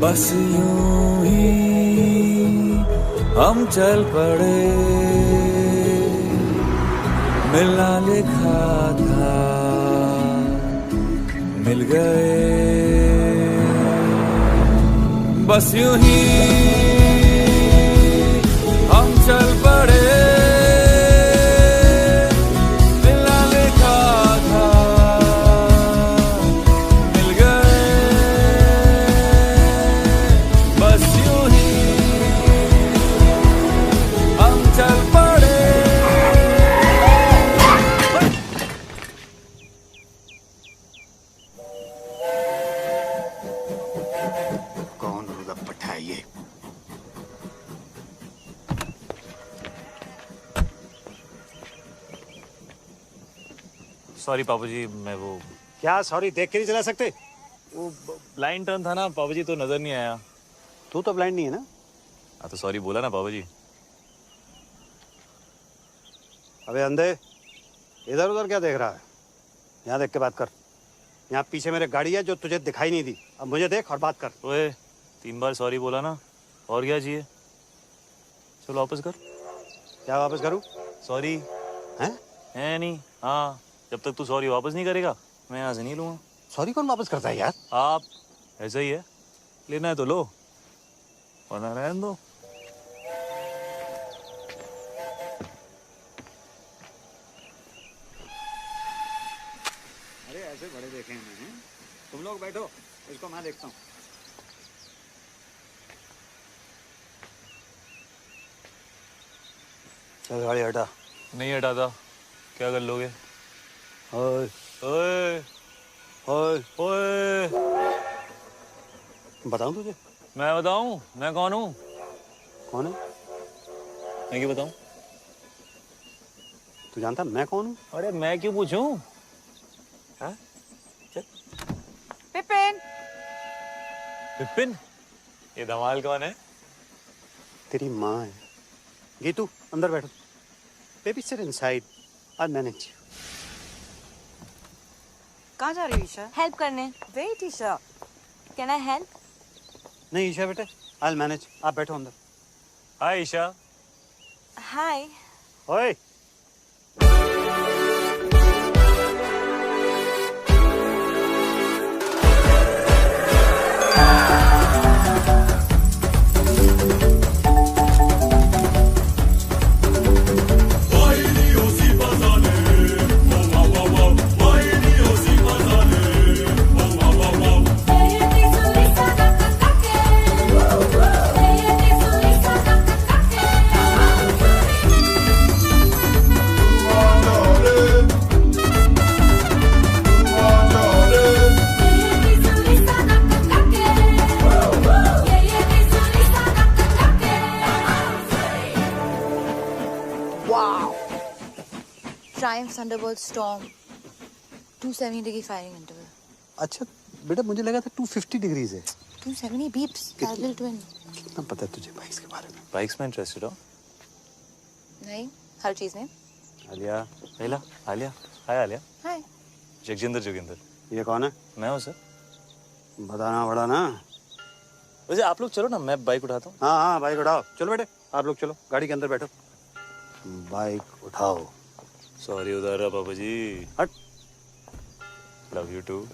बस यूं ही हम चल पड़े, मिलना लिखा था मिल गए। बस यूं ही हम चल पड़े, मिलना लिखा था मिल गए। बस यूं ही हम चल पड़े। कौन होगा पट्टा ये? सॉरी पापा जी, मैं वो क्या सॉरी देख के नहीं चला सकते? ब्लाइंड टर्न था ना पापा जी, तो नजर नहीं आया। तू तो ब्लाइंड नहीं है ना? हाँ तो सॉरी बोला ना पापा जी। अबे अंधे, इधर उधर क्या देख रहा है? यहाँ देख के बात कर। यहाँ पीछे मेरे गाड़ी है जो तुझे दिखाई नहीं दी। अब मुझे देख और बात कर। ओए 3 बार सॉरी बोला ना, और क्या चाहिए? चलो वापस कर। क्या वापस करूँ? सॉरी हैं? है नहीं। हाँ, जब तक तू सॉरी वापस नहीं करेगा मैं यहाँ से नहीं लूँगा। सॉरी कौन वापस करता है यार? आप, ऐसा ही है, लेना है तो लो वरना रहने दो। अरे ऐसे बड़े देखे हैं मैंने। तुम लोग बैठो, इसको मैं देखता हूँ। चल गाड़ी हटा। नहीं हटाता, क्या कर लोगे? ओए ओए ओए, ओए, बताऊँ तुझे? मैं बताऊँ मैं कौन हूँ? कौन है? मैं क्यों बताऊँ? तू जानता मैं कौन हूँ? अरे मैं क्यों पूछूं? हाँ? पिपिन, विपिन, ये धमाल कौन है? तेरी माँ है। गीतू अंदर बैठो। Baby sit inside, I manage. कहाँ जा रही हो ईशा? हेल्प करने। Wait Isha. Can I help? नहीं ईशा बेटे, आई मैनेज। आप बैठो अंदर। हाय ईशा। हाय। ओए Triumph Thunderbolt Storm 270 degree firing interval. अच्छा बेटा, मुझे लगा था 250 डिग्रीज है। 270 beeps. Parallel twin. कितना पता है तुझे बाइक्स के बारे में? बाइक्स में इंटरेस्टेड हो? नहीं, हर चीज में। आलिया। आलिया, आलिया। हाय आलिया। हाय। जगजिंदर जोगिंदर। ये कौन है? मैं हूँ सर। बताना पड़ा ना। वैसे आप लोग चलो ना, मैं बाइक उठाता हूँ। हाँ हाँ बाइक उठाओ। चलो बेटे आप लोग चलो, गाड़ी के अंदर बैठो। बाइक उठाओ। सॉरी उधर रहा पापा जी। हट। Love you too.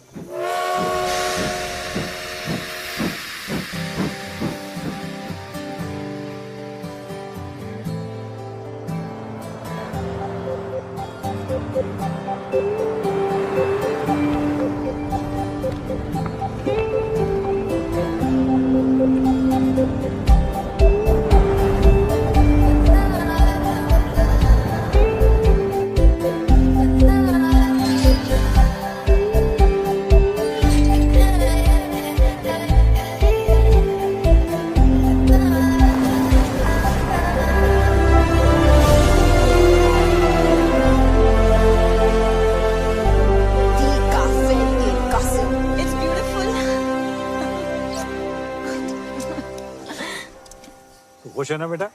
तू खुश है ना बेटा?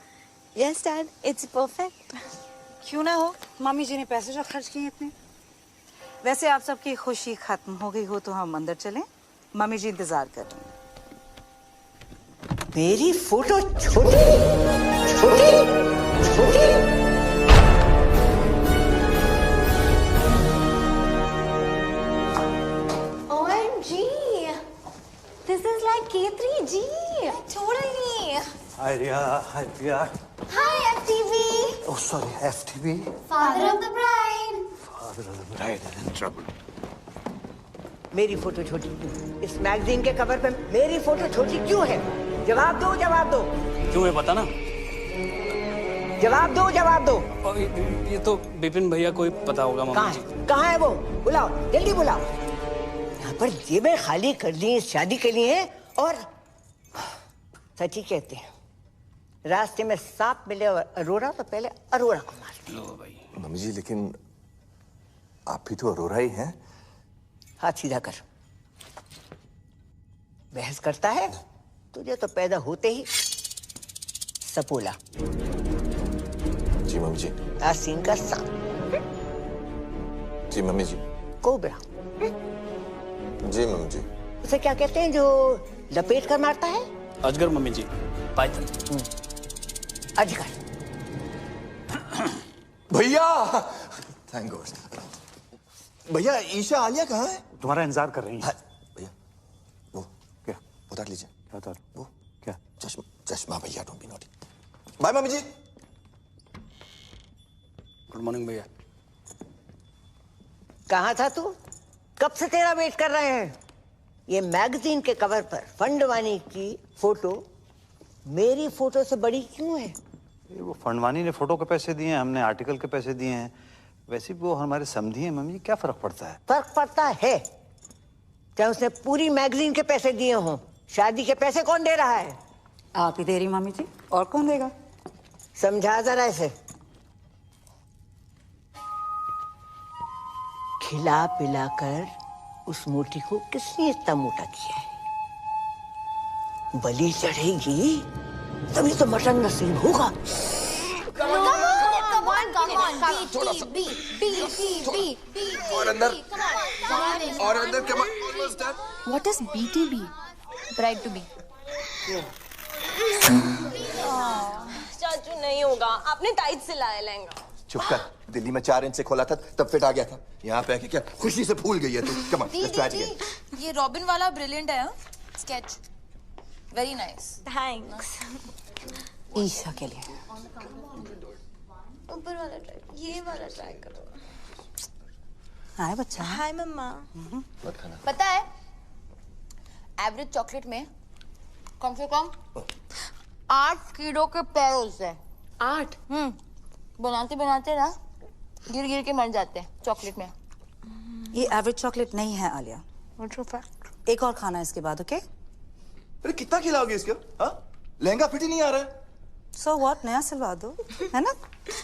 Yes, Dad. It's perfect. क्यों ना हो, मम्मी जी ने पैसे जो खर्च किए इतने। वैसे आप सबकी खुशी खत्म हो गई हो तो हम अंदर चलें, मम्मी जी इंतजार कर रही हैं। मेरी फोटो छोटी छोटी छोटी। OMG! This is like K3G. Totally. Hi Riya, hi Priya. Hi, FTV. Oh sorry, FTV। Father of the bride. Father of the bride is in trouble. मेरी फोटो छोटी क्यों? इस मैगजीन के कवर पे मेरी फोटो छोटी क्यों है? जवाब दो, जवाब दो। क्यों है पता ना? जवाब दो, जवाब दो। और ये तो विपिन भैया को ही पता होगा मम्मी जी। कहाँ है वो? बुलाओ, जल्दी बुलाओ। यहाँ पर जेबें खाली कर ली शादी के लिए और सच ही कहते हैं, रास्ते में सांप मिले और अरोरा तो पहले अरोरा को मार लो भाई। मम्मी जी लेकिन आप भी तो अरोरा ही हैं। हाथ सीधा कर। बहस करता है? तुझे तो पैदा होते ही सपोला। जी मम्मी जी। आसीन का सांप। जी मम्मी जी। कोबरा। जी मम्मी जी। उसे क्या कहते हैं जो लपेट कर मारता है? अजगर मम्मी जी। पाइथन। अजगर। भैया थैंक गॉड। भैया ईशा आलिया कहाँ है? तुम्हारा इंतजार कर रही है। हाँ, भैया वो क्या उतार लीजिए। क्या उतार? वो क्या? चश्मा चश्मा भैया डोंट बी नॉटी। बाय मम्मी जी। गुड मॉर्निंग भैया। कहाँ था तू? कब से तेरा वेट कर रहे हैं। ये मैगजीन के कवर पर फंडवानी की फोटो मेरी फोटो से बड़ी क्यों है? ये वो फंडवानी ने फोटो के पैसे दिए हैं, हमने आर्टिकल के पैसे दिए हैं। वैसे भी वो हमारे समधी हैं मम्मी, क्या फर्क पड़ता है? फर्क पड़ता है। क्या उसने पूरी मैगजीन के पैसे दिए हों? शादी के पैसे कौन दे रहा है? आप ही दे रही मम्मी जी, और कौन देगा? समझा जरा इसे। खिला पिलाकर उस मोटी को किसने इतना मोटा किया है? बलि चढ़ेगी तभी तो मटन नसीब होगा। और अंदर क्या? What is BTB? Bride to be. चाचू नहीं होगा, आपने टाइट से लाया लहंगा। चुप कर। दिल्ली में 4 इंच से खोला था तब फिट आ गया था। यहाँ पे आके क्या खुशी से फूल गई है तू। Come on let's try again. ये रॉबिन वाला ब्रिलियंट है। Sketch very nice. Thanks. Isha के लिए। ऊपर वाला ट्राई, ये वाला ट्राई करो। हाय बच्चा। हाय मम्मा। पता है एवरेज चॉकलेट में कम से कम 8 कीड़ों के पैर होते हैं। 8? बनाते बनाते ना गिर गिर के मर जाते हैं चॉकलेट में। ये एवरेज चॉकलेट नहीं है आलिया, एक और खाना इसके बाद। ओके अरे कितना खिलाओगे इसको? हाँ लहंगा फिट ही नहीं आ रहा है। सो व्हाट, नया सिलवा दो, है ना?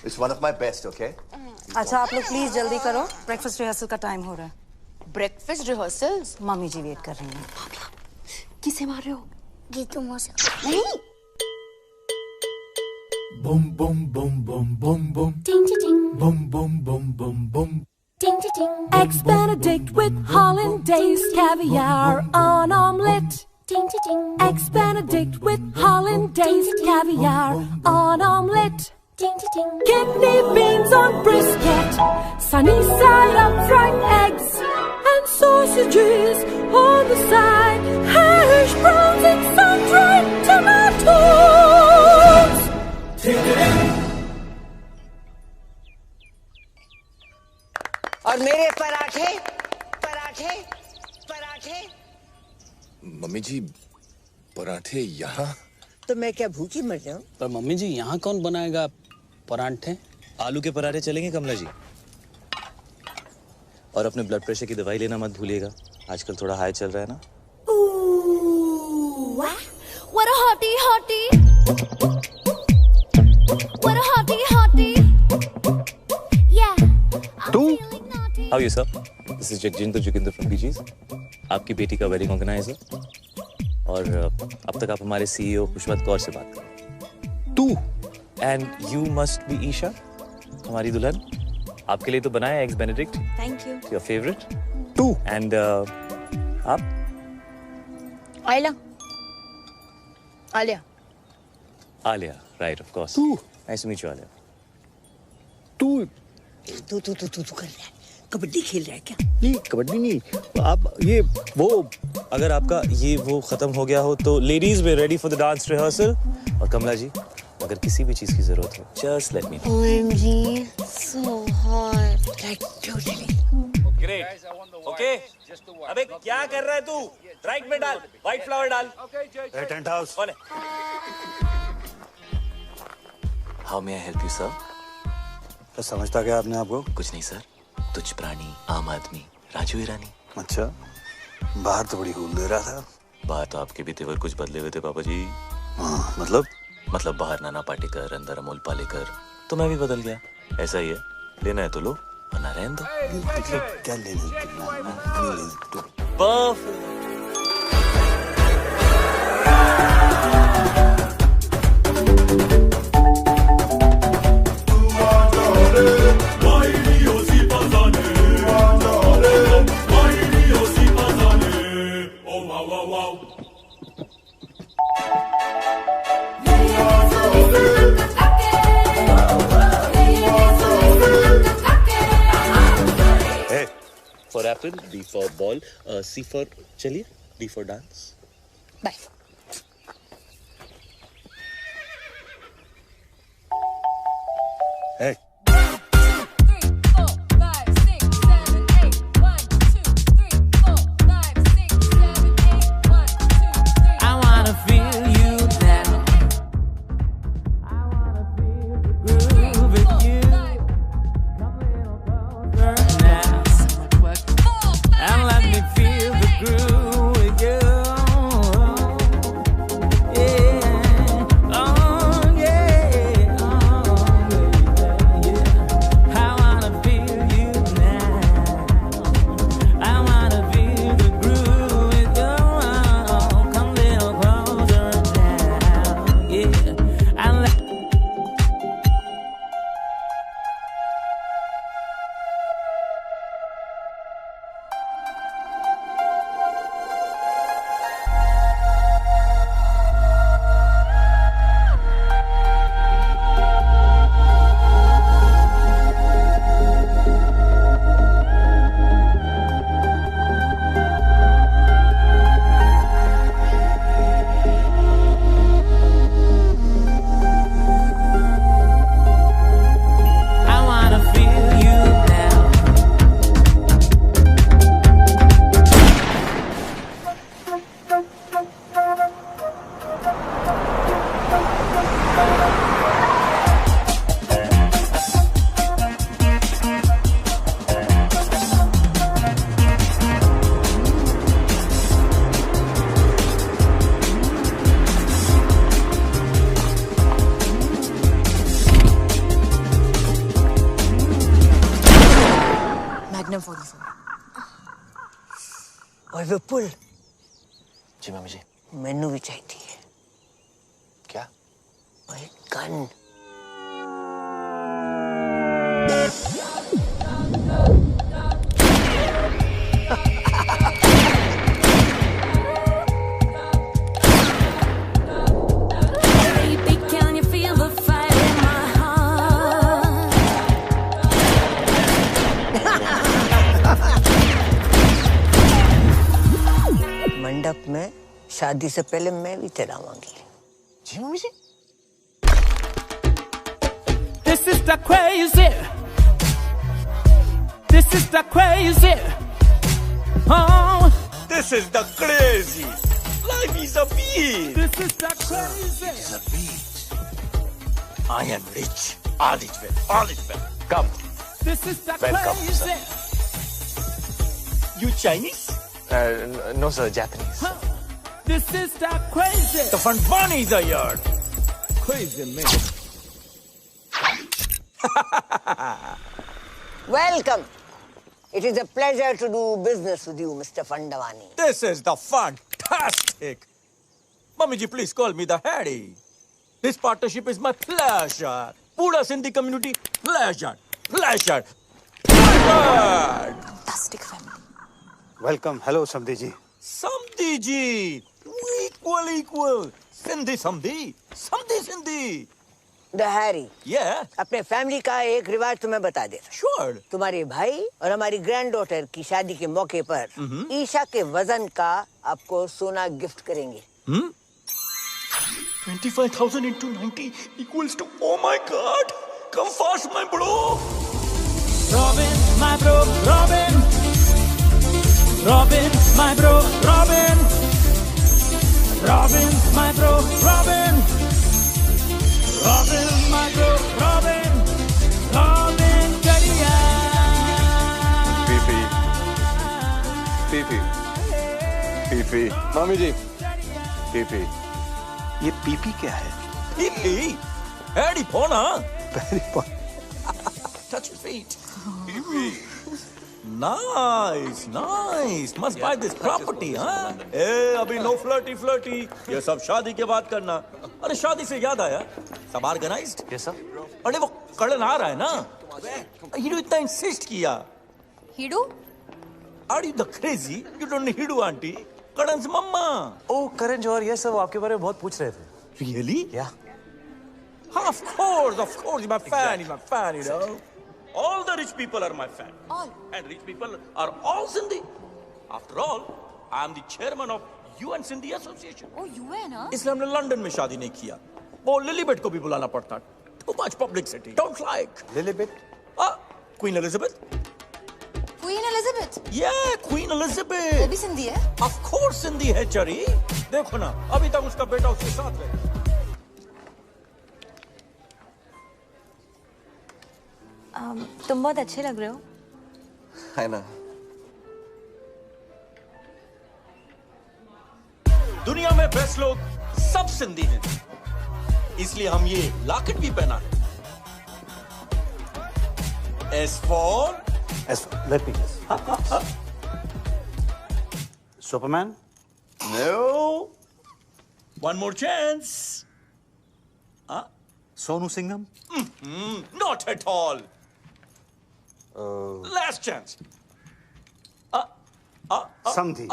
It's one of my best. Okay अच्छा आप लोग प्लीज जल्दी करो, ब्रेकफास्ट रिहर्सल का टाइम हो रहा है। Breakfast rehearsals? मम्मी जी वेट कर रही हैं। किसे मार रहे हो? गीतू मौसा। नहीं। Boom boom boom boom boom boom. Ding ding. Boom boom boom boom boom. Ding ding. Eggs Benedict with hollandaise caviar on omelette. Ding ding. Eggs Benedict with hollandaise caviar on omelette. Ding ding. Kidney beans on brisket, sunny side up fried eggs, and sausages on the side, hash browns and sun-dried tomatoes. और मेरे पराठे पराठे पराठे। Mummy जी पराठे यहाँ? तो मैं क्या भूखी मर जाऊं? पर मम्मी जी यहाँ कौन बनाएगा पराठे? आलू के पराठे चलेंगे कमला जी। और अपने ब्लड प्रेशर की दवाई लेना मत भूलिएगा, आजकल थोड़ा हाई चल रहा है ना। Ooh, what a hottie hottie. What a hottie hottie. Yeah. तू? How are you sir? This is Jagjinder Joginder from BG's. आपकी बेटी का वेडिंग ऑर्गेनाइजर। और अब तक आप हमारे CEO खुशवंत कौर से बात करें। तू and you must be Isha, हमारी दुल्हन। आपके लिए तो बनाया eggs Benedict. Thank you. Your favourite. तू एंड आप? आयला। Alia. Alia, right, of course. तू nice to meet you Alia. तू कर रहा है, कबड्डी खेल रहा है क्या? नहीं, कबड्डी नहीं, आप ये वो, अगर आपका ये वो खत्म हो गया हो तो ladies way ready for the dance rehearsal. और कमला जी, अगर किसी भी चीज की जरूरत हो just let me know. OMG, so hot. Like totally. Great, okay. अबे क्या कर रहा है तू? राइट में डाल, व्हाइट फ्लावर डाल। Tent house. कौन है? How may I help you sir? तो समझता क्या आपने आपको? कुछ नहीं सर, तुच्छ प्राणी, आम आदमी, राजू ईरानी। अच्छा, बाहर तो बड़ी कूल दे रहा था। बाहर तो आपके भी तेवर कुछ बदले हुए थे पापा जी। हाँ, मतलब बाहर नाना पाटेकर, अंदर अमोल पालेकर, तो मैं भी बदल गया। ऐसा ही है, लेना है तो लो, वरना रहने दो। क्या लेने? Perfect. For apple, B for ball, C for चलिए, D for dance. बाय। Hey. और विपुल, जी मम्मी जी। मैनू भी चाहिए है। क्या? ओए गन। मंडप में शादी से पहले मैं भी तेरा मांगी। जी mummy ji. This is the crazy. This is the crazy. Oh, this is the crazy. Life is a beat. This is the crazy. It is a beat. I am rich. All is well. All is well. Come. This is the Welcome, crazy. You Chinese? No sir, Japanese. This is the crazy. The fun bunny is here. Crazy man. Welcome. It is a pleasure to do business with you, Mr. Fandavani. This is the fantastic. Mummy ji, please call me the Harry. This partnership is my pleasure. पूरा Sindhi community pleasure. Fantastic family. Welcome. Hello समधी जी। समधी जी, equal. Sindhi समधी, समधी Sindhi. दहारी, Yeah. अपने family का एक रिवाज तुम्हें बता देता। Sure. तुम्हारे भाई और हमारी ग्रैंड डॉटर की शादी के मौके पर ईशा के वजन का आपको सोना गिफ्ट करेंगे। 25,000 into 90 equals to, oh my God, come fast, my bro. Robin, my bro, Robin. Robin, my bro, Robin. Robin, my bro, Robin. Robin, my bro, Robin. Robin, Jadiya. PP, मामी जी, पीपी। ये PP क्या है? Pee. Eddie Pona. Touch your feet. Nice. Must buy this property, huh? ए, अभी no flirty. ये सब शादी के बाद करना। अरे शादी से याद आया, सब organized? Yes, sir. अरे वो कड़न आ रहा है ना? हीडू इतना insist किया। हीडू? Are you the crazy? You don't need हीडू आंटी। कड़न्स मम्मा। ओ करण जौहर, ये सब आपके बारे में बहुत पूछ रहे थे। Really? Yeah. Of course, he's my fan, you know. All the rich people are my fan. All. And rich people are all Sindhi. After all, I am the chairman of UN Sindhi Association. Oh, UN, huh? इसलिए हमने London में शादी नहीं किया। वो लिलीबेट को भी बुलाना पड़ता। Too much publicity. Don't like. लिलीबेट? Queen Elizabeth. Queen Elizabeth? Yeah, Queen Elizabeth. वो भी सिंधी है? Of course सिंधी है चरी। देखो ना, अभी तक उसका बेटा उसके साथ है। तुम बहुत अच्छे लग रहे हो। है ना? दुनिया में बेस्ट लोग सब सिंधी हैं, इसलिए हम ये लॉकेट भी पहना है। Let me guess. Superman? No. One more chance. Sonu Singham? Not at all. Last chance. समधी?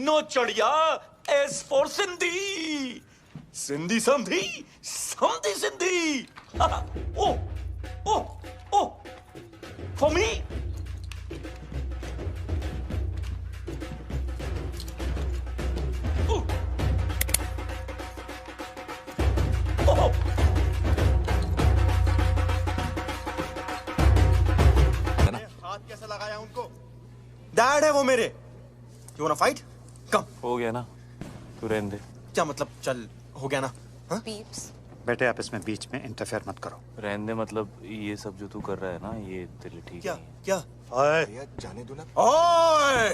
No चढ़िया. S for Sindhi. Sindhi समधी. समधी Sindhi. Oh. For me. हाथ कैसे लगाया उनको? डैड है वो मेरे। You wanna fight? Come. हो गया ना, तू रहने दे। क्या मतलब चल हो गया ना? Peeps. बेटे आप इसमें बीच में इंटरफेयर मत करो। रहने दे, मतलब ये सब जो तू कर रहा है ना, ये तेरे लिए ठीक नहीं है। क्या? ओए, जाने दो ना। ओए!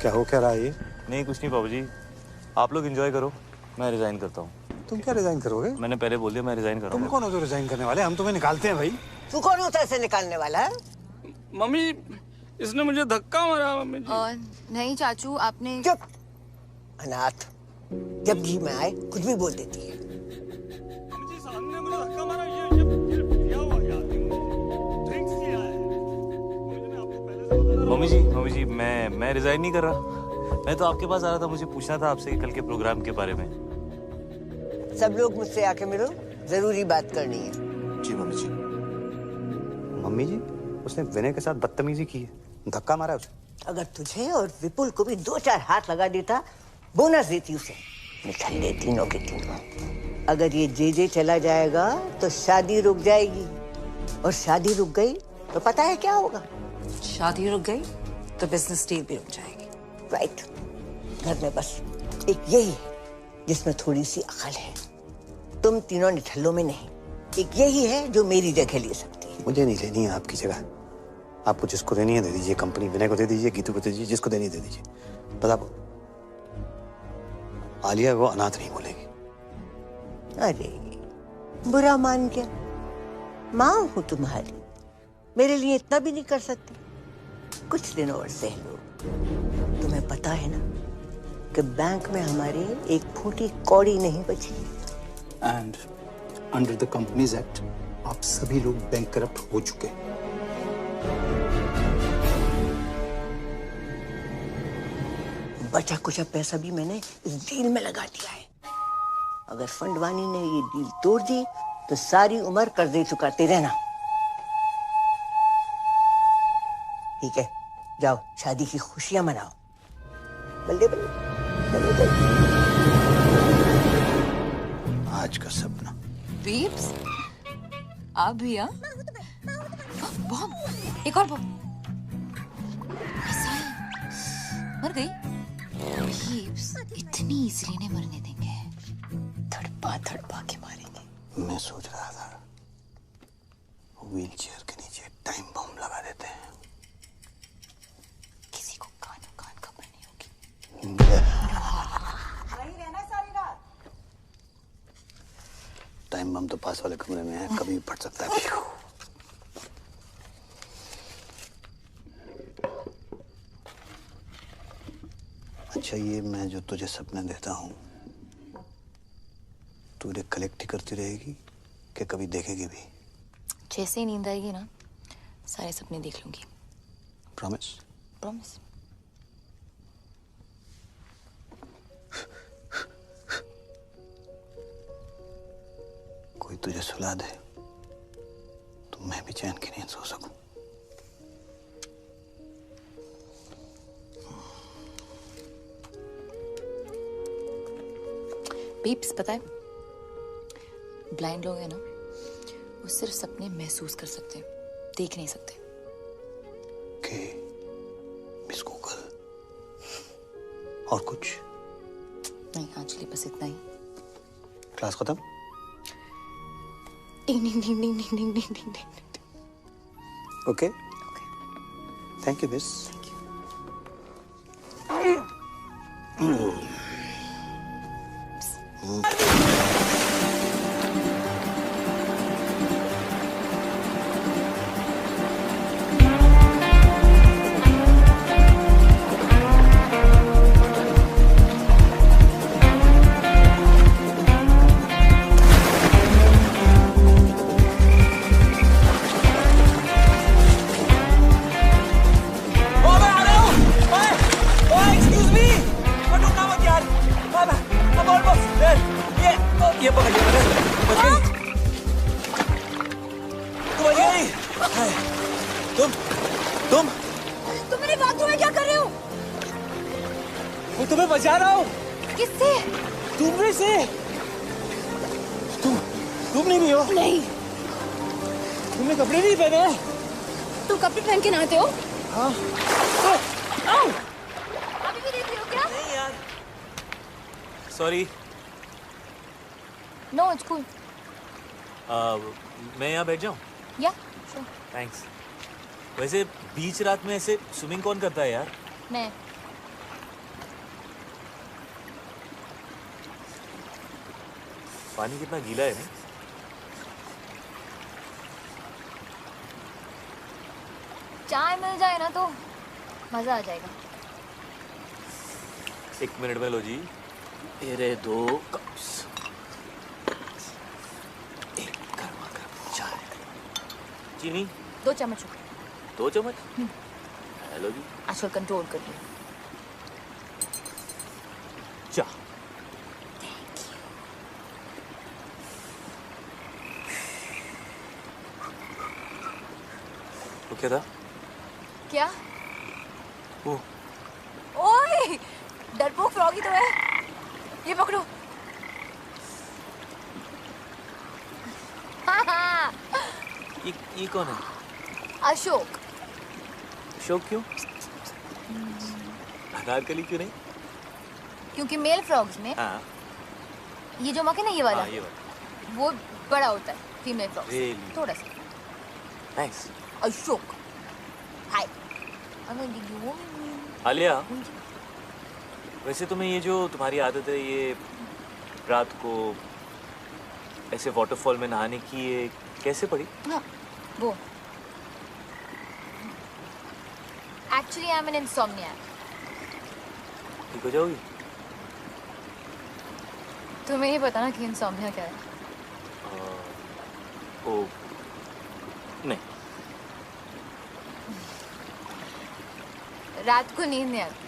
क्या हो क्या रहा है ये? नहीं कुछ नहीं बाबूजी, आप लोग एंजॉय करो, मैं रिजाइन करता हूँ। तुम क्या रिजाइन करोगे? मैंने पहले बोल दिया मैं रिजाइन करूँगा। तुम कौन हो जो रिजाइन करने वाले? हम तुम्हें निकालते हैं भाई। तू कौन होता है इसे निकालने वाला है? मम्मी, इसने मुझे धक्का मारा मम्मी जी। नहीं चाचू, आपने। चुप अनाथ, जब जी में आए कुछ भी बोल देती है। सामने मुझे धक्का मारा, ये क्या हुआ यार? ड्रिंक्स किया है। मम्मी जी मैं रिजाइन नहीं कर रहा। मैं तो आपके पास आ रहा था, मुझे पूछना था आपसे कल के प्रोग्राम के बारे में। सब लोग मुझसे आके मिलो, जरूरी बात करनी है। जी मम्मी जी। मम्मी जी, उसने विनय के साथ बदतमीजी की है, धक्का मारा उसे। अगर तुझे और विपुल को भी 2-4 हाथ लगा देता, बोनस देती उसे। निकल तीनों के तीनों। अगर ये जे चला जाएगा तो शादी रुक जाएगी, और शादी रुक गई तो पता है क्या होगा? शादी रुक गई तो बिजनेस डील भी रुक जाएगी। राइट। घर में बस एक यही है जिसमें थोड़ी सी अकल है। तुम तीनों निठल्लों में नहीं, एक यही है जो मेरी जगह ले सकती है। मुझे नहीं लेनी है आपकी जगह। आपको जिसको देनी है दे दीजिए, कंपनी विनय को दे दीजिए, गीतू को दे दीजिए, जिसको देनी दे दीजिए। बस आप आलिया वो अनाथ नहीं बोलेगी। अरे बुरा मान गया, माँ हूं तुम्हारी। मेरे लिए इतना भी नहीं कर सकते? कुछ दिन और सह लो। तुम्हें पता है ना कि बैंक में हमारी एक फूटी कौड़ी नहीं बची। And under the companies act आप सभी लोग बैंक करप्ट हो चुके हैं। बचा कुछ पैसा भी मैंने इस डील में लगा दिया है। अगर फंडवानी ने ये डील तोड़ दी तो सारी उम्र कर्जे चुकाते रहना। ठीक है, जाओ शादी की खुशियां मनाओ। बल्ले बल्ले बल्ले बल्ले। आज का सपना। बीप्स, आप भी हाँ? बॉम्ब, एक और बॉम्ब। मर गई? बीप्स, इतनी इजीली नहीं मरने देंगे। धड़पा धड़पा के मारेंगे। मैं सोच रहा था व्हील चेयर के नीचे टाइम बम लगा देते हैं। किसी को कान खबर नहीं होगी। वहीं रहना सारी रात। टाइम बम तो पास वाले कमरे में है, कभी भी फट सकता है। अच्छा, ये मैं जो तुझे सपने देता हूँ तू इन्हें कलेक्ट ही करती रहेगी कि कभी देखेगी भी? जैसे ही नींद आएगी ना, सारे सपने देख लूंगी। प्रॉमिस? प्रॉमिस। कोई तुझे सुला दे तो मैं भी चैन की नींद सो सकूं। बीप्स, पता है ब्लाइंड लोग हैं ना, वो सिर्फ सपने महसूस कर सकते हैं, देख नहीं सकते। के मिस गूगल और कुछ नहीं एक्चुअली बस इतना ही। क्लास खत्म? Ding ding ding ding ding ding ding ding. Okay thank you miss. ये पकड़िए मैंने, बच गई। तुम बच गई। तुम मेरे बाथरूम में क्या कर रहे हो? मैं तुम्हें बचा रहा हूँ। किससे? तुमने से। तुम नहीं हो? नहीं। तुमने कपड़े नहीं पहने? तुम कपड़े पहन के नहाते हो? हाँ। अभी भी देख रहे हो क्या? नहीं यार। सॉरी। No, it's cool. मैं यहाँ बैठ जाऊँ? Yeah, sure. थैंक्स। वैसे बीच रात में ऐसे स्विमिंग कौन करता है यार? मैं। पानी कितना गीला है ना? चाय मिल जाए ना तो मजा आ जाएगा। 1 मिनट में लो जी। मेरे 2 कप्स। चीनी 2 चम्मच। 2 चम्मच? हेलो जी। आजकल कंट्रोल कर लिया। चाह। तो क्या था? क्या? वो ओए, डरपोक फ्रॉगी तो है। ये पकड़ो। ये कौन है? अशोक। अशोक क्यों? अनारकली क्यों नहीं? क्योंकि मेल फ्रॉग्स में हाँ। ये जो मक है ना, ये वाला, हाँ, ये वाला वो बड़ा होता है फीमेल फ्रॉग Really? थोड़ा सा। नाइस। अशोक। हाय। आलिया, वैसे तुम्हें ये जो तुम्हारी आदत है, ये रात को ऐसे वाटरफॉल में नहाने की, ये कैसे पड़ी? हाँ, वो Actually, I'm an insomniac. ठीक हो जाओगी? तुम्हें ही पता ना कि इंसोम्निया क्या है? ओ नहीं। रात को नींद नहीं आती।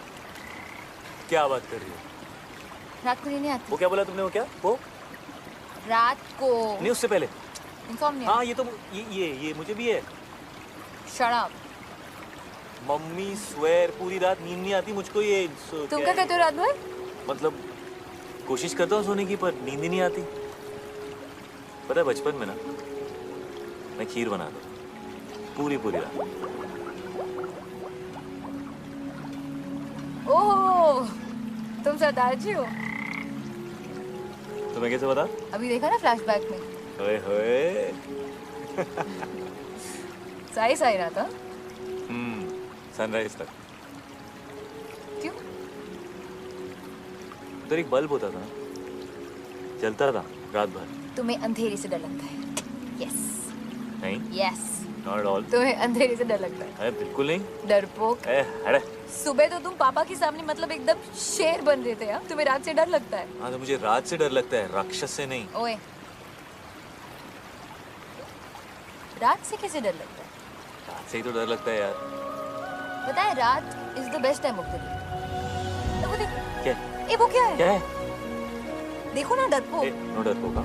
क्या बात कर रही हो? रात को नींद नहीं आती। वो क्या बोला तुमने? वो क्या? वो रात को नहीं, उससे पहले। इंसोम्निया। हाँ, ये तो ये मुझे भी है। Shut up. मम्मी स्वेर पूरी रात नींद नहीं आती मुझको। ये तुम क्या कहते हो रात भर? मतलब कोशिश करता हूँ सोने की, पर नींद ही नहीं आती। पता है बचपन में ना मैं खीर बनाता पूरी रात। ओह, तुम सरदार जी हो? तुम्हें कैसे पता? अभी देखा ना फ्लैशबैक में। ओए होए। सही रहा था। सनराइज तक। क्यों? उधर एक बल्ब होता था ना, जलता था रात भर। तुम्हें अंधेरे से डर लगता है? यस। नहीं। यस। Not at all. तुम्हें अंधेरे से डर लगता है? अरे बिल्कुल नहीं। डरपोक। अरे सुबह तो तुम पापा के सामने मतलब एकदम शेर बन रहे थे यार। तुम्हें रात से डर लगता है? हाँ, तो मुझे रात से डर लगता है, राक्षस से नहीं। ओए, रात से कैसे डर लगता है? रात से ही तो डर लगता है यार। पता है रात is the best time of the day. वो देख। क्या? ए वो क्या है? क्या है? देखो ना डरपोक। नो डरपोक।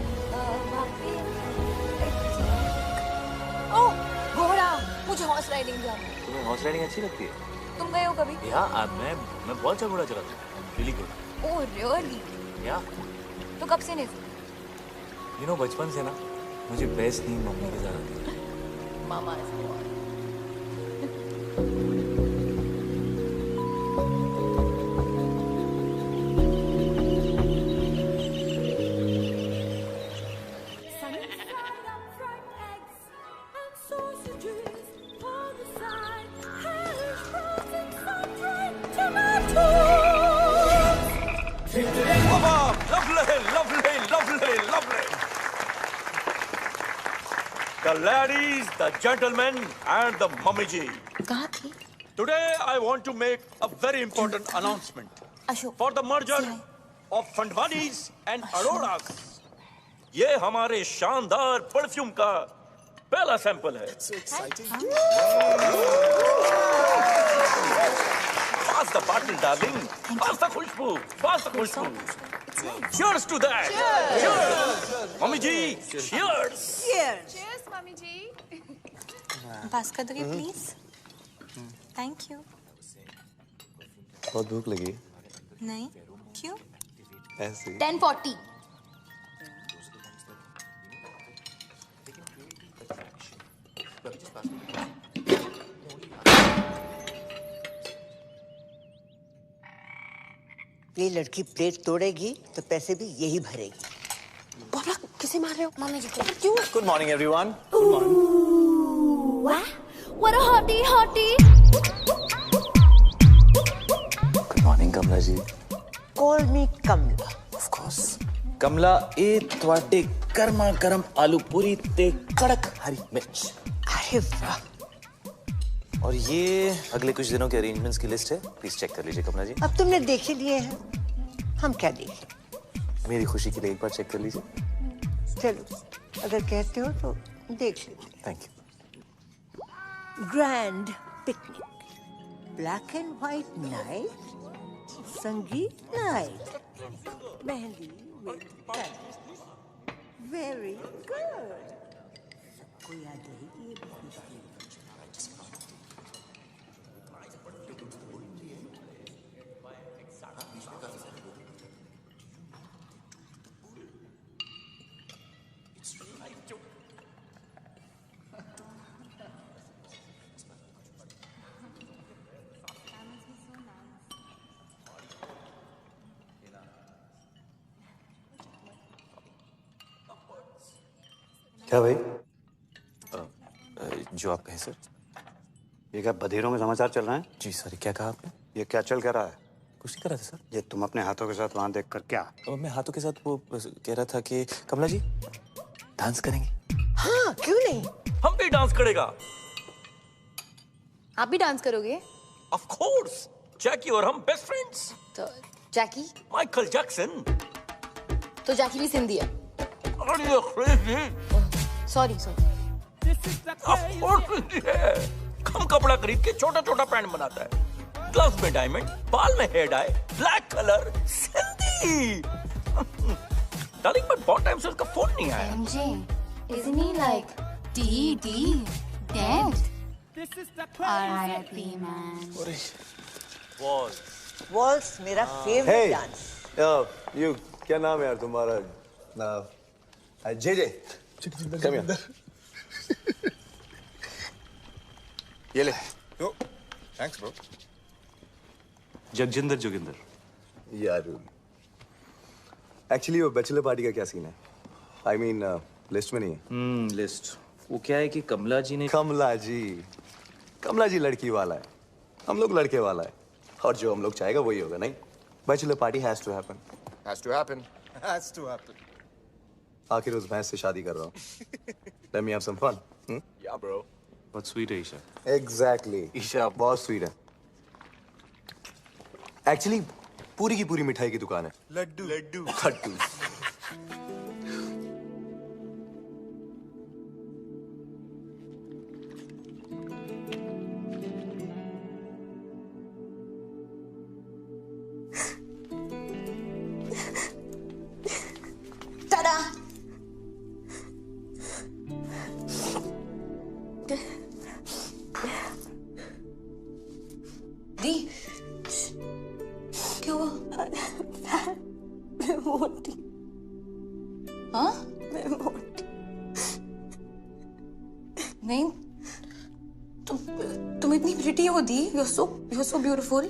ओह घोड़ा, मुझे हॉर्स राइडिंग जाना है। तुम्हें हॉर्स राइडिंग अच्छी लगती है? तुम गए हो कभी? यार मैं बहुत अच्छा घोड़ा चलाता हूँ। Really good. Oh really? या तो कब से नहीं? यू नो बचपन से ना मुझे बेस्ट नींद मम्मी के साथ आती है। मामा The ladies, the gentlemen, and the mummy ji. कहाँ थी? Today I want to make a very important announcement Ashok for the merger of Fandwanis and Auroras. ये हमारे शानदार परफ्यूम का पहला सैंपल है। Pass the bottle, darling. Pass the khushbu. Pass the khushbu. Cheers to that. Cheers. Mummy ji, cheers. Cheers, mummy ji. Pass कर दोगे please? Thank you. बहुत भूख लगी। नहीं, क्यों? ऐसे। 10:40। ये लड़की प्लेट तोड़ेगी तो पैसे भी यही भरेगी। पापा किसे मार रहे हो? मम्मी जी को। क्यों? Good morning everyone. What a hottie, hottie. Good morning Kamla ji. Call me Kamla. Of course. Kamla ए ਤੁਹਾਡੇ गर्मा गर्म आलू पूरी ते कड़क हरी मिर्च। अरे वाह। और ये अगले कुछ दिनों के अरेंजमेंट्स की लिस्ट है, प्लीज चेक कर लीजिए कमला जी। अब तुमने देख ही लिए हैं, हम क्या देखें? मेरी खुशी के लिए एक बार चेक कर लीजिए। चलो, अगर कहते हो तो देख लीजिए। Thank you. Grand picnic, black and white night, sangeet night, mehendi with very good. सबको याद रहेगी ये खुशी। क्या भाई? जो आप कहें सर। ये क्या बधिरों में समाचार चल रहे हैं? जी सर, क्या कहा आपने? ये क्या चल क्या रहा है? कुछ नहीं कर रहा था सर। ये तुम अपने हाथों के साथ वहां देख कर क्या? मैं हाथों के साथ वो कह रहा था कि कमला जी डांस करेंगे। हाँ, क्यों नहीं? हम भी डांस करेगा। आप भी डांस करोगे? ऑफ कोर्स, जैकी और हम बेस्ट फ्रेंड्स। तो जैकी? Michael Jackson. तो जैकी भी सिंधी है? अरे crazy. Sorry sorry. Of course Sindhi है। कम कपड़ा खरीद के छोटा छोटा पैंट बनाता है, ग्लव्स में डायमंड, बाल में hair dye, black colour, Sindhi. Darling मैं बहुत टाइम से उसका फोन नहीं आया। MJ, isn't he like dead? R.I.P. man. Waltz मेरा फेवरेट डांस। यू क्या नाम है यार तुम्हारा? J come here. ये ले। Thanks bro. जगजिंदर जोगिंदर। यार एक्चुअली वो बैचलर पार्टी का क्या सीन है? आई मीन लिस्ट में नहीं है। लिस्ट वो क्या है कि कमला जी लड़की वाला है, हम लोग लड़के वाला है, और जो हम लोग चाहेगा वही होगा। नहीं, bachelor party has to happen. आखिर उस भैंस से शादी कर रहा हूँ। Let me have some fun. Yeah bro. बहुत स्वीट है ईशा। एग्जैक्टली, ईशा बहुत स्वीट है। एक्चुअली पूरी की पूरी मिठाई की दुकान है। लड्डू। क्या हुआ? मैं मोटी। हाँ? मैं मोटी। नहीं, तुम इतनी प्रिटी हो दी। You're so beautiful.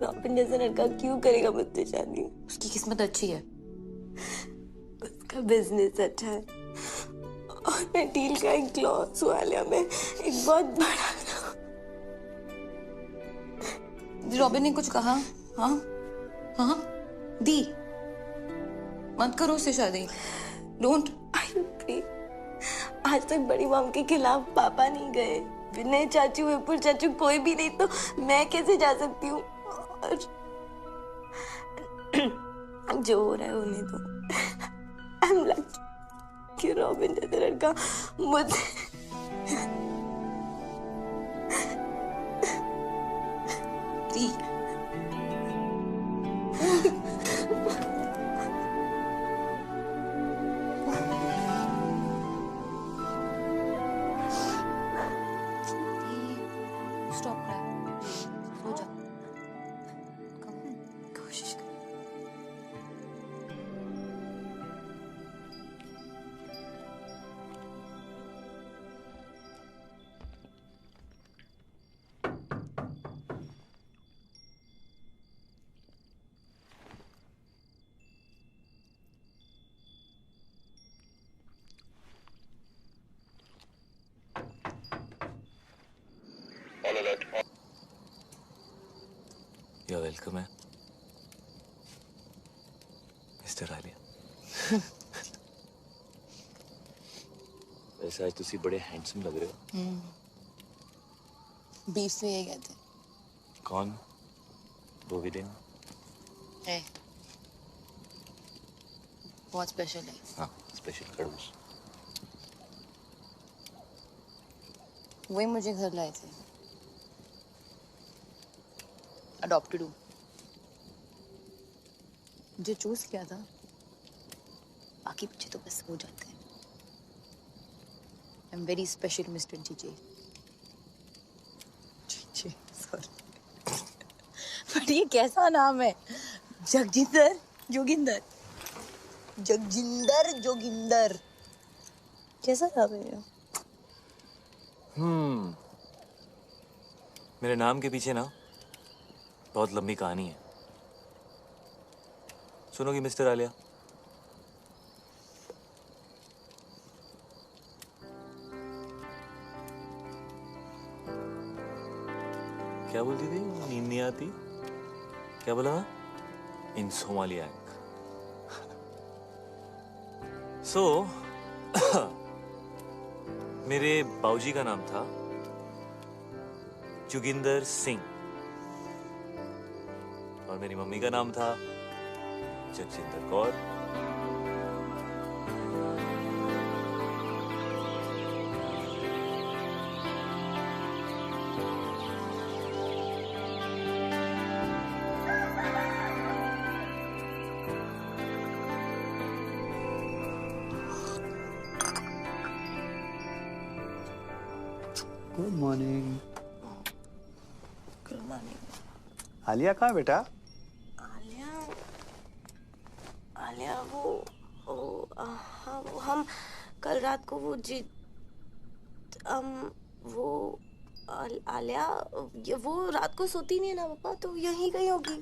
रॉबिन जैसा लड़का क्यों करेगा मुझसे शादी? उसकी किस्मत अच्छी है। उसका बिजनेस अच्छा है और मैं डील का एक क्लॉज वाले में एक बहुत बड़ा। रॉबिन ने कुछ कहा? हाँ हाँ दी, मत करो उससे शादी। डोंट। आज तक बड़ी मॉम के खिलाफ पापा नहीं गए। विनय चाचू, विपुल चाचू, कोई भी नहीं, तो मैं कैसे जा सकती हूँ? और जो हो रहा है होने दो। आई एम लकी कि रॉबिन जैसा लड़का मुझे स्टॉप कर, सो जा। कोशिश कर। You're welcome, Mr. आलिया। वैसे आज तुसी बड़े हैंडसम लग रहे हो। बीफ से ये कहते हैं। कौन? बोविडिन है, बहुत स्पेशल है। हाँ, स्पेशल खरगोश। वही मुझे घर लाए थे। अडॉप्टेड हूँ। मुझे चूज किया था, बाकी बच्चे तो बस हो जाते हैं। I am very special mister GJ. GJ, sorry. पर ये कैसा नाम है? जगजिंदर जोगिंदर। जगजिंदर जोगिंदर, कैसा नाम है ये? मेरे नाम के पीछे ना बहुत लंबी कहानी है। सुनोगी मिस्टर आलिया? क्या बोलती थी? नींद नहीं आती? क्या बोला? इंसोमालियाक। सो मेरे बाऊजी का नाम था जोगिंदर सिंह और मेरी मम्मी का नाम था Jagjinder Kaur. Good morning. Good morning. Alia कहाँ बेटा? आलिया वो हाँ वो हम कल रात को वो आलिया वो रात को सोती नहीं है ना पापा, तो यहीं कहीं होगी।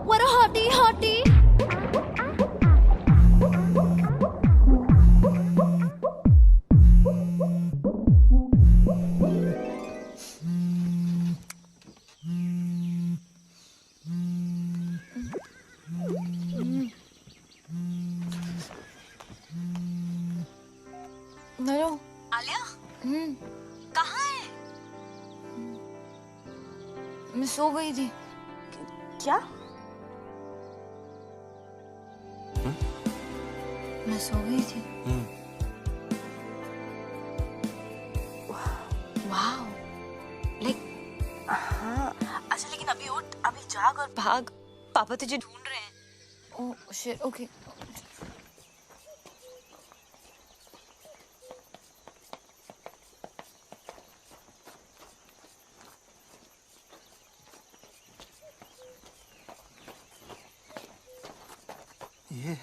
What a hottie, hottie. नरो आलिया कहाँ है? मैं सो गई थी। क्या? मैं सो गई थी। वाओ, लाइक हाँ। अच्छा लेकिन अभी उठ, अभी जाग और भाग, पापा तुझे ढूंढ रहे हैं। Oh shit, okay. ये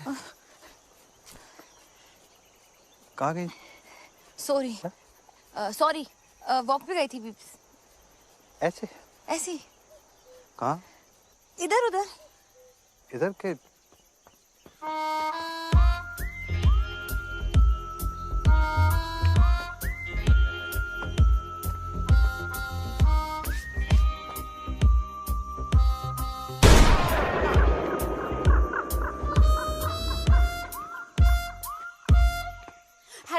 कहाँ गई? सॉरी सॉरी, वॉक पे गई थी बीप्स। ऐसे? ऐसी कहाँ? इधर उधर। इधर के?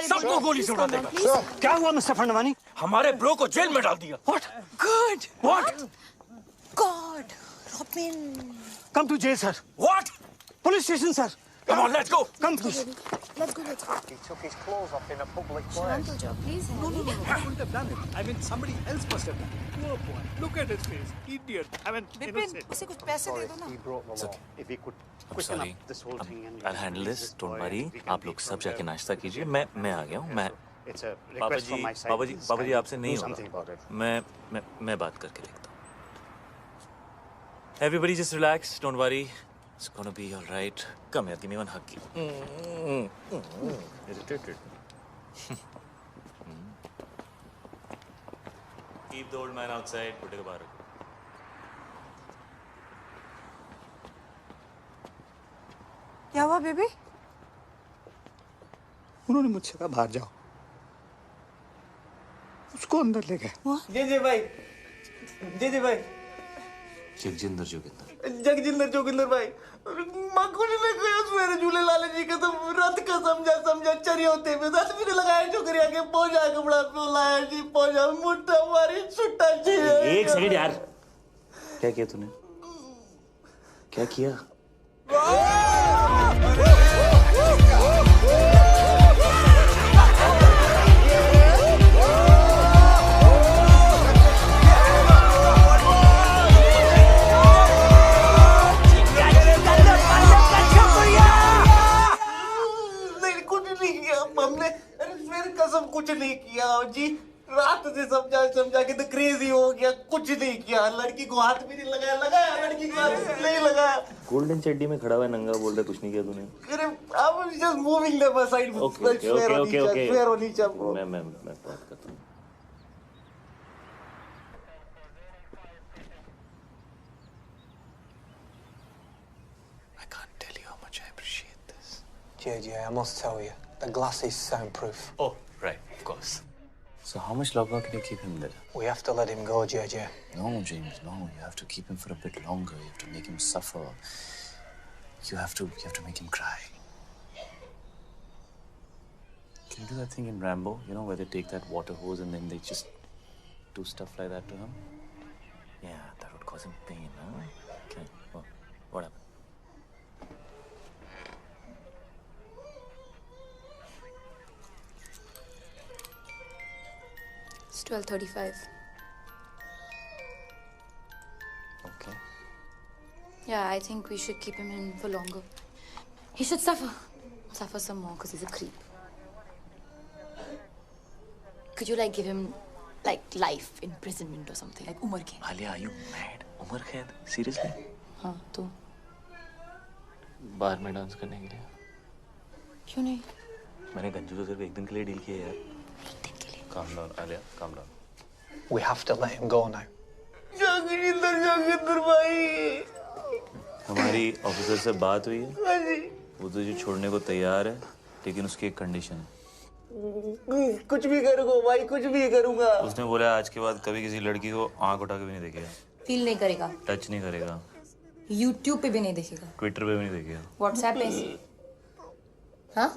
सबको गोली से उड़ा देगा। क्या हुआ मिस्टर फंडवानी? हमारे ब्रो को जेल में डाल दिया। What? Good What? God, robin. Come to jail, sir. What? Police station, sir. Come on, let's go. Come, please. Let's go, let's go. He took his clothes off in a public शांत हो जाओ please. No, I wouldn't have done it. I mean, somebody else must have done it. Poor boy. Look at his face. Idiot. I mean, innocent. उसे कुछ पैसे दे दो ना। He broke the law. If he could I'm quicken sorry. up this whole thing and I'll handle this. Don't worry. we can आप लोग take सब from जाके there. नाश्ता कीजिए। मैं आ गया हूँ। मैं It's a पापा request ji from my side. पापा जी Please पापा जी kindly आपसे नहीं do something about होगा। it. मैं बात करके देखता हूँ। Everybody just relax. Don't worry. It's gonna be all right. Come here. Give me one hug. Irritated. Keep the old man outside. बुड्ढे को बाहर रखो। क्या हुआ बेबी? उन्होंने मुझसे कहा बाहर जाओ, उसको अंदर ले गए। जी भाई, जी भाई। जगजिंदर जोगिंदर। जगजिंदर जोगिंदर भाई, मकुल ने कहा मेरे झूले लाले जी का तो रथ का समझा चरी होते में 10 मिनट लगाया छोकरी आके पहुंचा कपड़ा पे लाया जी, पहुंचा मुट्ठा मारी छुट्टा जी। एक सेकंड यार, क्या किया तूने? क्या किया? जी रात से समझा के तो क्रेजी हो गया, कुछ नहीं किया, लड़की को हाथ भी नहीं लगाया लड़की को हाथ नहीं लगाया। गोल्डन चड्डी में खड़ा हुआ है, नंगा बोल रहा है, कुछ नहीं किया तूने। अरे I was just moving them aside. Okay मैं बात करता हूँ। I can't tell you how much I appreciate this. JJ, I must tell you, the glass is soundproof. Oh, right, of course. So how much longer can you keep him there? We have to let him go, JJ. No, James, no. You have to keep him for a bit longer. You have to make him suffer. You have to make him cry. Can you do that thing in Rambo? You know, where they take that water hose and then they just do stuff like that to him? Yeah, that would cause him pain, huh? Okay, well, what happened? It's 12:35. Okay. Yeah, I think we should keep him in for longer. He should suffer some more because he's a creep. Could you give him life imprisonment or something, like Umar Kaid? Alia, are you mad? Umar Kaid? Seriously? हाँ तो बार में dance करने के लिए? क्यों नहीं? मैंने गंजू को सिर्फ एक दिन के लिए डील किया यार। Calm down, Alia. Calm down. We have to let him go now. जागिंदर भाई, हमारी ऑफिसर से बात हुई है। हाँ जी। वो तुझे छोड़ने को तैयार है, लेकिन उसकी एक कंडीशन है। कुछ भी करूँगा भाई, कुछ भी करूँगा। उसने बोला आज के बाद कभी किसी लड़की को आंख उठा के भी नहीं देखेगा। फील नहीं करेगा। टच नहीं करेगा। YouTube पे भी नहीं देखेगा। ट्विटर पे भी नहीं देखेगा। WhatsApp पे? हाँ?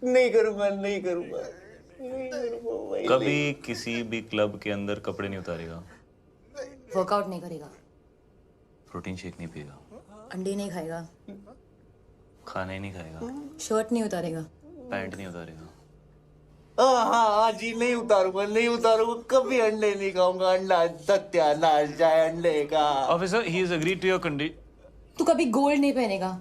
नहीं करूँगा। कभी किसी भी क्लब के अंदर कपड़े नहीं उतारेगा। वर्कआउट नहीं करेगा। प्रोटीन शेक नहीं पिएगा। अंडे नहीं खाएगा। खाना ही नहीं खाएगा। शर्ट नहीं उतारेगा। पैंट नहीं उतारेगा। हाँ जी, नहीं उतारूंगा, कभी अंडे नहीं खाऊंगा। अंडा सत्यानाश जाए अंडे का। Officer, he is agreed to your condition. तू कभी गोल्ड नहीं पहनेगा।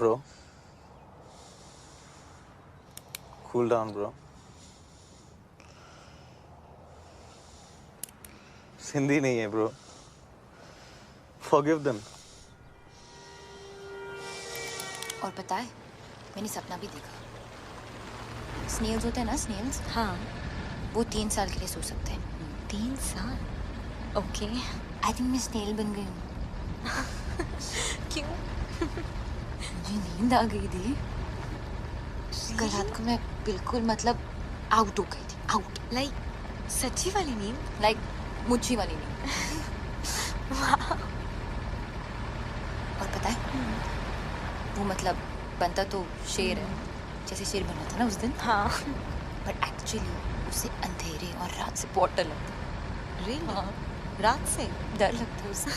Bro. Cool down, bro. Sindhi नहीं है, bro. Forgive them. और पता है, मैंने सपना भी देखा। स्नेल्स होते हैं ना, स्नेल्स। हाँ। वो 3 साल के लिए सो सकते हैं। 3 साल? ओके। आई थिंक मैं स्नेल बन गई हूँ। क्यों? मुझे नींद आ गई थी। कल रात को मैं बिल्कुल आउट हो गई थी। आउट। सच्ची वाली नींद? मुच्छी वाली नींद। और पता है, वो बनता तो शेर है, जैसे शेर बना था ना उस दिन। हाँ। बट एक्चुअली उसे अंधेरे और रात से बहुत डर लगता। रियली? हाँ। रात से डर लगता है उसे।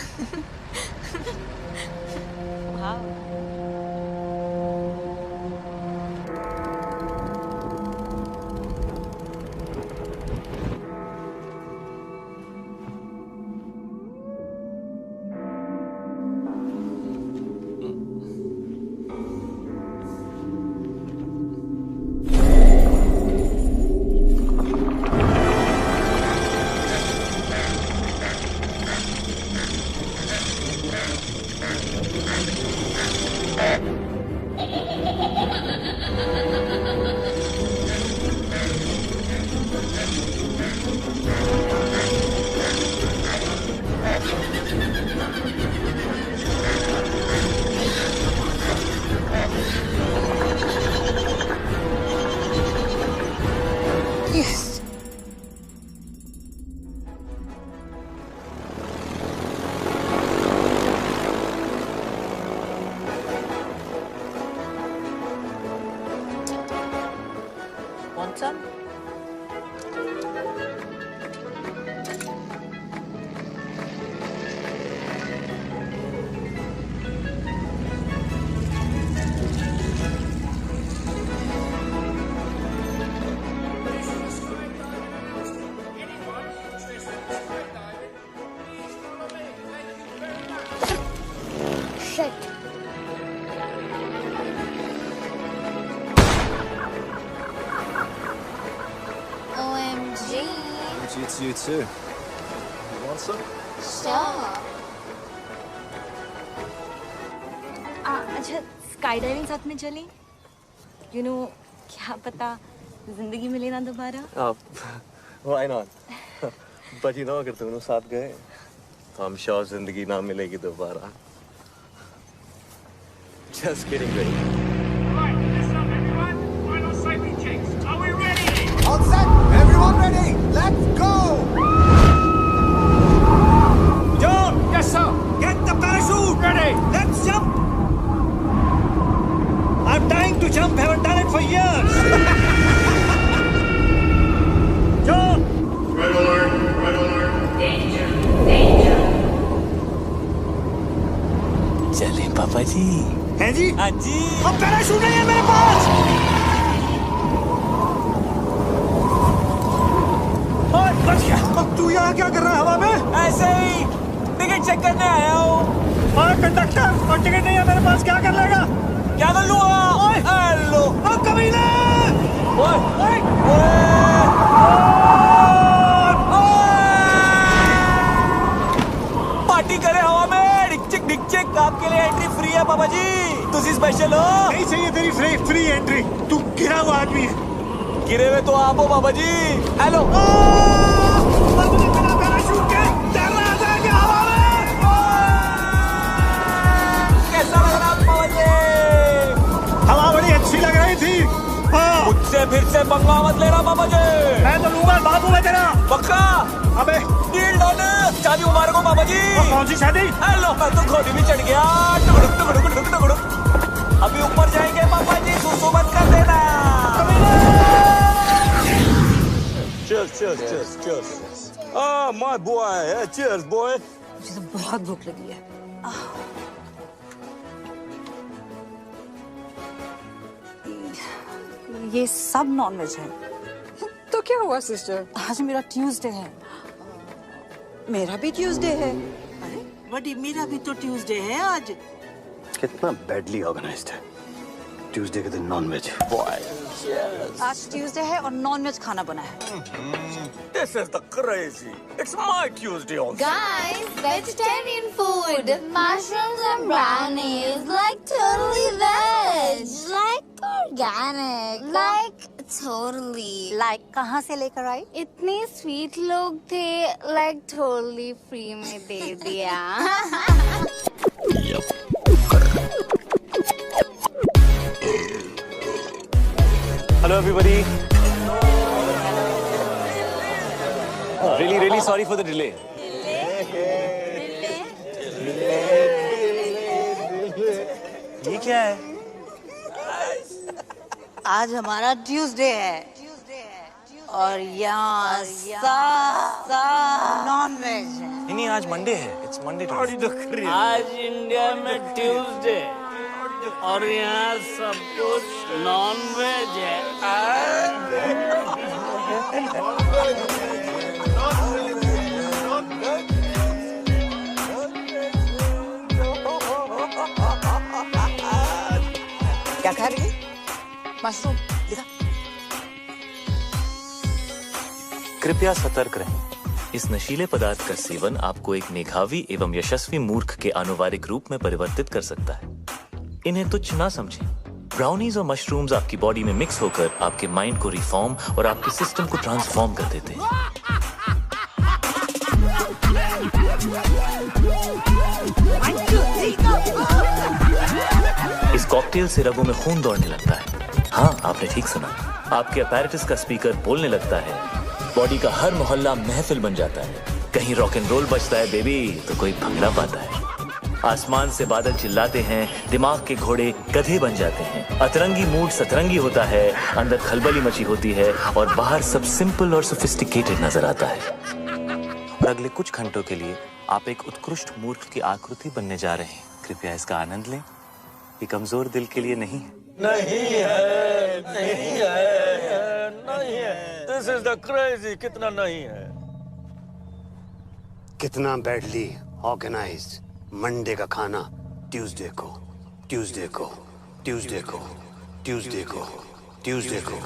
हाँ। shit. OMG. It's you too. You want some? Sure. अच्छा स्काई डाइविंग साथ में चलें? You know, क्या पता जिंदगी मिले ना दोबारा? Why not? But you know, अगर तुम लोग साथ गए तो I'm sure जिंदगी ना मिलेगी दोबारा. Just kidding, baby. Right, listen up, everyone. Final safety checks. Are we ready? All set? Everyone ready? Let's go! John! Yes, sir. Get the parachute. Ready. Let's jump. I'm dying to jump. Haven't done it for years. John! Red alert. Red alert. Danger. Danger. चले पापा जी. है जी? हाँ जी. अब parachute नहीं है मेरे पास. और बच गया. अब तू यहाँ क्या कर रहा है हवा में? ऐसे ही टिकट चेक करने आया हूँ. और कंडक्टर और टिकट नहीं है मेरे पास, क्या कर लेगा? क्या कर लूँगा? हेलो. अब कमीने! पार्टी करे हवा में. डिक चिक आपके लिए एंट्री फ्री है पापा जी. तुसी स्पेशल हो. नहीं चाहिए तेरी फ्री एंट्री. तू गिरा हुआ आदमी है. गिरे हुए तो आप हो पापा जी. हेलो. बिना पैराशूट के तैर रहा था क्या हवा में? कैसा लग रहा पापा जी? हवा बड़ी अच्छी लग रही थी. हाँ. मुझसे फिर से पंगा मत लेना पापा जी. मैं तो लूंगा बाबू में तेरा. पक्का? अबे डील डन. शादी मुबारक हो पापा जी. कौन सी शादी? हेलो. मैं तो घोड़ी भी चढ़ गया. टुकड़ुक. अभी ऊपर जाएंगे पापा जी. सुसु मत कर देना. Cheers. Ah, my boy. Yeah, cheers, boy. मुझे तो बहुत भूख लगी है. ये सब नॉनवेज है. तो क्या हुआ सिस्टर? आज मेरा ट्यूसडे है. मेरा भी ट्यूसडे है. बड़ी मेरा भी तो ट्यूसडे है आज. कितना बैडली ऑर्गेनाइज्ड है. ट्यूसडे के दिन नॉनवेज. आज ट्यूसडे है और नॉनवेज खाना बना है. This is the crazy. It's my Tuesday also. Guys, vegetarian food. Mushrooms and brownies. Like totally veg. Like organic. Like totally. Like कहाँ से लेकर आई? इतने स्वीट लोग थे. Like totally free में दे दिया. Hello, everybody. Really sorry for the delay. ये क्या है? आज हमारा ट्यूसडे है और यहाँ नॉनवेज है. नहीं, आज मंडे है. It's Monday today. आज इंडिया में ट्यूसडे और यहाँ सब कुछ नॉन वेज है. क्या खा रही है? मशरूम. दिखा. कृपया सतर्क रहें. इस नशीले पदार्थ का सेवन आपको एक मेधावी एवं यशस्वी मूर्ख के आनुवारिक रूप में परिवर्तित कर सकता है. इन्हें तुच्छ ना समझें. ब्राउनीज और मशरूम्स आपकी बॉडी में मिक्स होकर आपके माइंड को रिफॉर्म और आपके सिस्टम को ट्रांसफॉर्म कर देते हैं. इस कॉकटेल से रगों में खून दौड़ने लगता है. हाँ, आपने ठीक सुना. आपके अपैरेटस का स्पीकर बोलने लगता है. बॉडी का हर मोहल्ला महफिल बन जाता है. कहीं रॉक एंड रोल बजता है बेबी तो कोई भंगड़ा पाता है. आसमान से बादल चिल्लाते हैं. दिमाग के घोड़े गधे बन जाते हैं. अतरंगी मूड सतरंगी होता है. अंदर खलबली मची होती है और बाहर सब सिंपल और सोफिस्टिकेटेड नजर आता है. और अगले कुछ घंटों के लिए आप एक उत्कृष्ट मूर्ख की आकृति बनने जा रहे हैं. कृपया इसका आनंद लें. ये कमजोर दिल के लिए नहीं है. नहीं है. This is the crazy. कितना नहीं है. कितना बैडली ऑर्गेनाइज्ड. मंडे का खाना ट्यूसडे को ट्यूसडे को ट्यूसडे को ट्यूसडे को ट्यूसडे को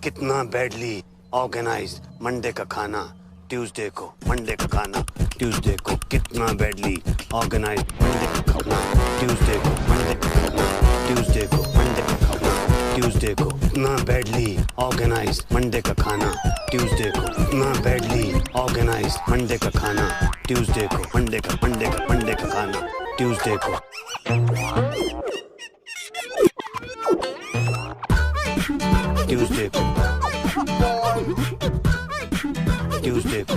कितना बैडली ऑर्गेनाइज्ड मंडे का खाना ट्यूसडे को मंडे का खाना ट्यूसडे को कितना बैडली ऑर्गेनाइज्ड मंडे का खाना ट्यूसडे को मंडे का खाना ट्यूसडे को मंडे का खाना ट्यूसडे को कितना बैडली ऑर्गेनाइज्ड मंडे का खाना ट्यूसडे को कितना बैडली ऑर्गेनाइज्ड मंडे का खाना ट्यूसडे को मंडे का खाना ट्यूसडे को ट्यूसडे को ट्यूसडे को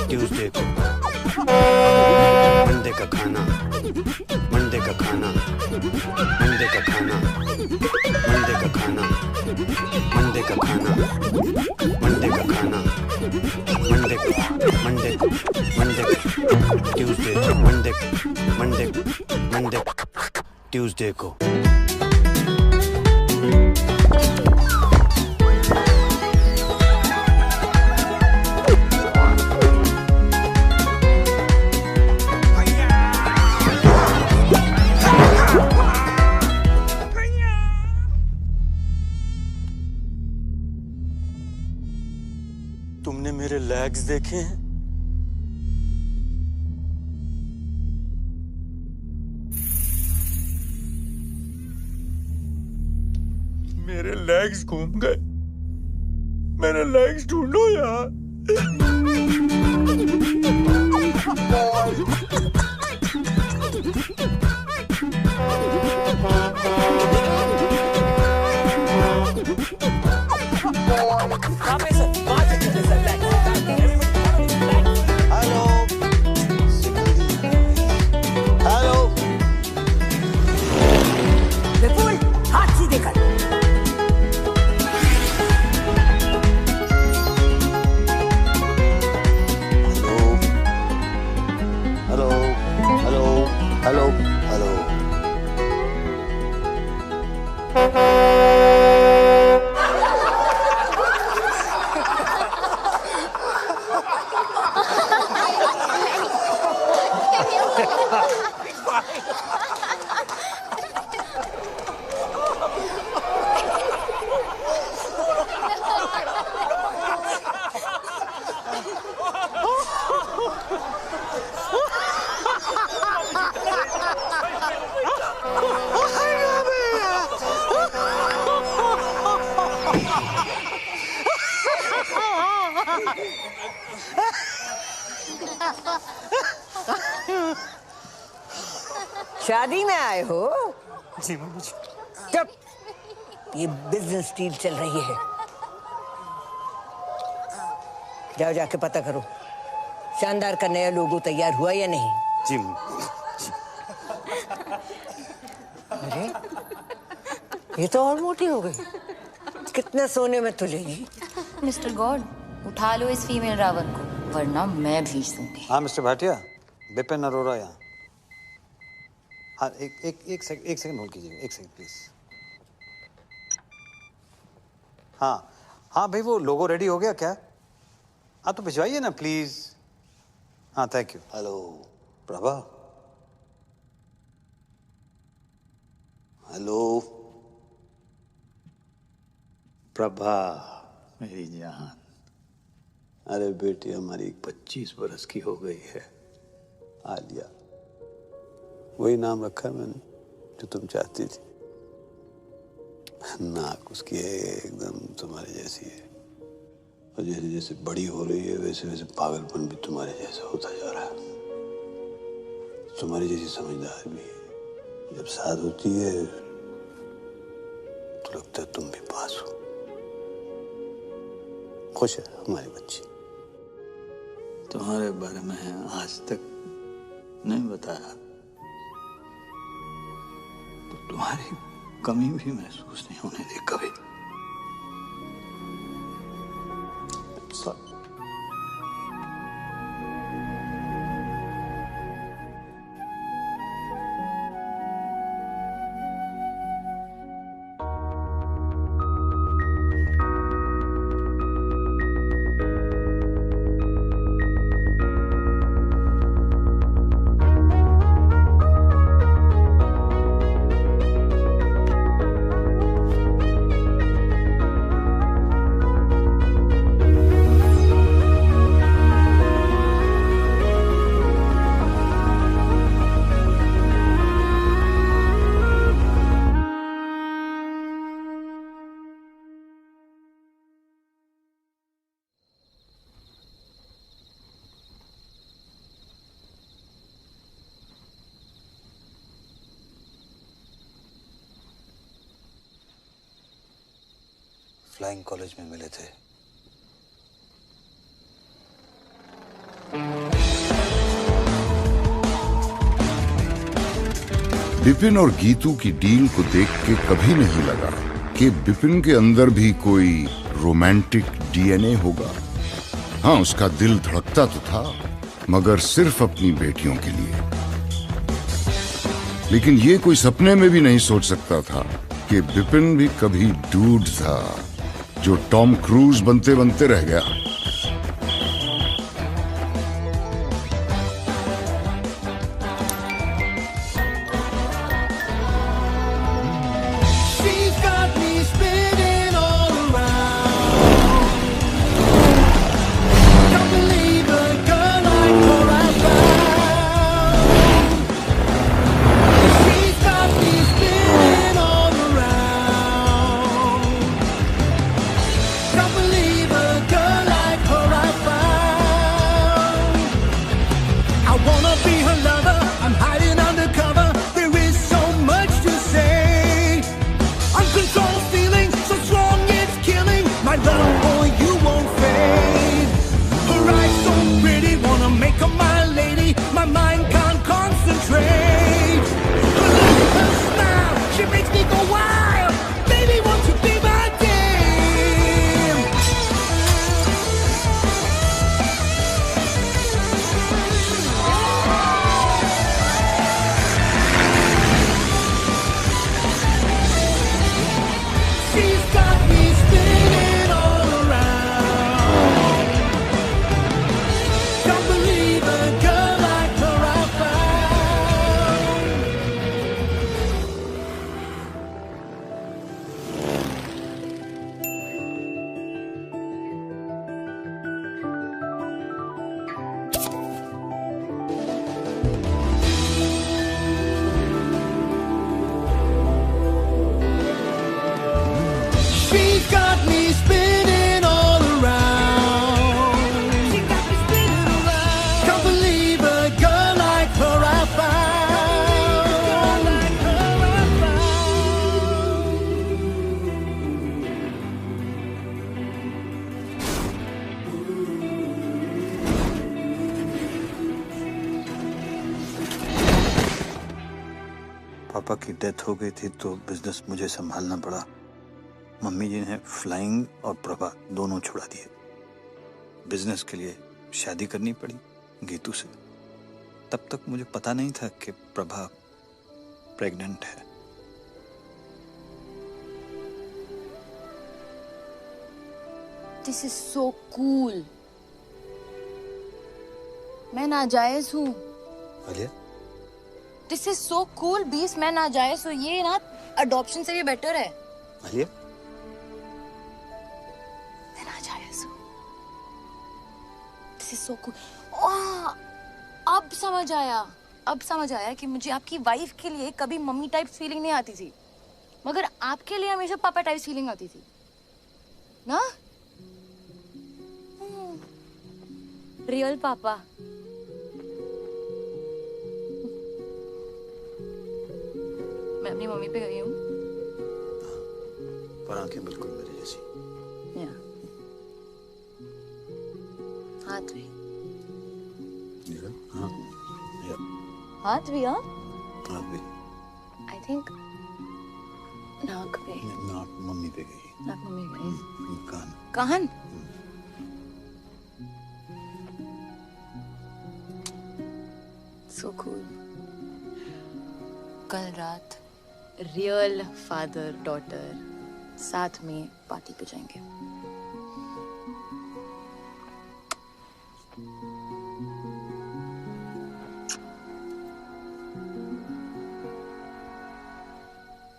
ट्यूसडे को मंडे का खाना मंडे का खाना मंडे का खाना मंडे का खाना मंडे का खाना मंडे का खाना Monday Monday Monday Tuesday Monday Monday Monday Tuesday को तुमने मेरे लेग्स देखे हैं? मेरे लेग्स घूम गए। मेरे लेग्स ढूंढो यार। विपुल हाथ सीधे कर। हेलो हेलो हेलो हेलो शादी में आए हो? जी मम्मी जी। चुप, ये बिजनेस डील चल रही है। जाओ जाके पता करो शानदार का नया लोगो तैयार हुआ या नहीं। जी अरे ये तो और मोटी हो गई। कितने सोने में तुलेगी? मिस्टर गॉड, उठा लो इस फीमेल रावण को, वरना मैं भेज दूंगी। हाँ मिस्टर भाटिया, बिपिन अरोरा यहाँ। हाँ एक सेकंड होल्ड कीजिएगा, एक सेकंड प्लीज। हाँ हाँ भाई, वो लोगो रेडी हो गया क्या? हाँ तो भिजवाइए ना प्लीज। हाँ thank you. Hello Prabha. Hello Prabha मेरी जान। अरे बेटी हमारी 25 बरस की हो गई है, आलिया। वही नाम रखा है मैंने जो तुम चाहती थी। नाक उसकी है एकदम तुम्हारे जैसी है, और जैसे जैसे बड़ी हो रही है वैसे वैसे पागलपन भी तुम्हारे जैसा होता जा रहा है। तुम्हारी जैसी समझदार भी है। जब साथ होती है तो लगता है तुम भी पास हो। खुश है हमारी बच्ची। तुम्हारे बारे में आज तक नहीं बताया तो तुम्हारी कमी भी महसूस नहीं होने दी कभी। फ्लाइंग कॉलेज में मिले थे। बिपिन और गीतू की डील को देख के कभी नहीं लगा कि बिपिन के अंदर भी कोई रोमांटिक डीएनए होगा। हाँ, उसका दिल धड़कता तो था, मगर सिर्फ अपनी बेटियों के लिए। लेकिन ये कोई सपने में भी नहीं सोच सकता था कि बिपिन भी कभी डूड था जो टॉम क्रूज बनते बनते रह गया। पापा की डेथ हो गई थी तो बिजनेस मुझे संभालना पड़ा। मम्मी जी ने फ्लाइंग और प्रभा दोनों छुड़ा दिए। बिजनेस के लिए शादी करनी पड़ी गीतू से। तब तक मुझे पता नहीं था कि प्रभा प्रेग्नेंट है। This is so cool. मैं नाजायज हूँ। Alia? This is so cool. 20 मैं नाजायज हूँ। ये ना अडॉप्शन से भी बेटर है। आलिया? मैं नाजायज हूँ। This is so cool. अब समझ आया। अब समझ आया कि मुझे आपकी वाइफ के लिए कभी मम्मी टाइप फीलिंग नहीं आती थी, मगर आपके लिए हमेशा पापा टाइप फीलिंग आती थी ना। रियल पापा। मैं अपनी मम्मी पे गई हूँ। पर आंखें बिल्कुल मेरी जैसी। हाथ भी। हाँ। हाथ भी। हाँ। हाथ भी। आई थिंक नाक पे। नाक मम्मी पे गई। नाक मम्मी पे गई। कान। कान। So cool. कल रात रियल फादर डॉटर साथ में पार्टी पे जाएंगे।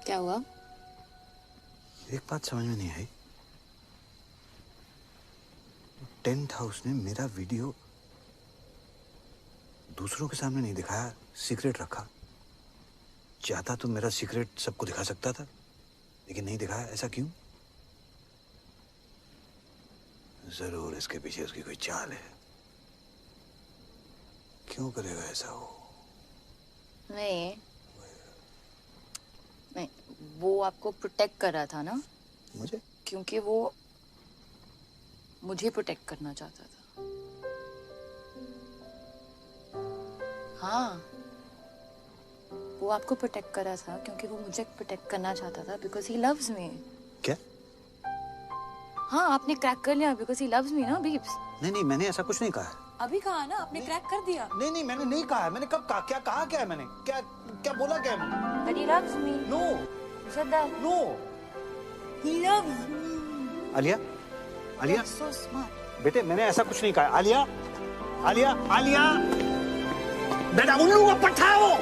क्या हुआ? एक बात समझ में नहीं आई। टेंट हाउस ने मेरा वीडियो दूसरों के सामने नहीं दिखाया, सीक्रेट रखा। चाहता तो मेरा सीक्रेट सबको दिखा सकता था, लेकिन नहीं दिखाया। ऐसा क्यों? जरूर इसके पीछे उसकी कोई चाल है। क्यों करेगा ऐसा वो? नहीं, वो आपको प्रोटेक्ट कर रहा था ना। मुझे? क्योंकि वो मुझे प्रोटेक्ट करना चाहता था। हाँ, वो आपको प्रोटेक्ट कर रहा था क्योंकि वो मुझे प्रोटेक्ट करना चाहता था बिकॉज ही लव्स मी। क्या? हाँ, आपने क्रैक कर लिया बिकॉज ही लव्स मी ना बीब्स। नहीं, मैंने ऐसा कुछ नहीं कहा है। अभी कहा ना, आपने क्रैक कर दिया। नहीं, मैंने नहीं कहा है। मैंने कब कहा? क्या कहा? क्या है मैंने? क्या बोला? क्या है? That he loves me. No. You said that. No. He loves me. Alia, You're so smart. बेटे मैंने ऐसा कुछ नहीं कहा। आलिया, बेटा उल्लू का पट्टा है वो।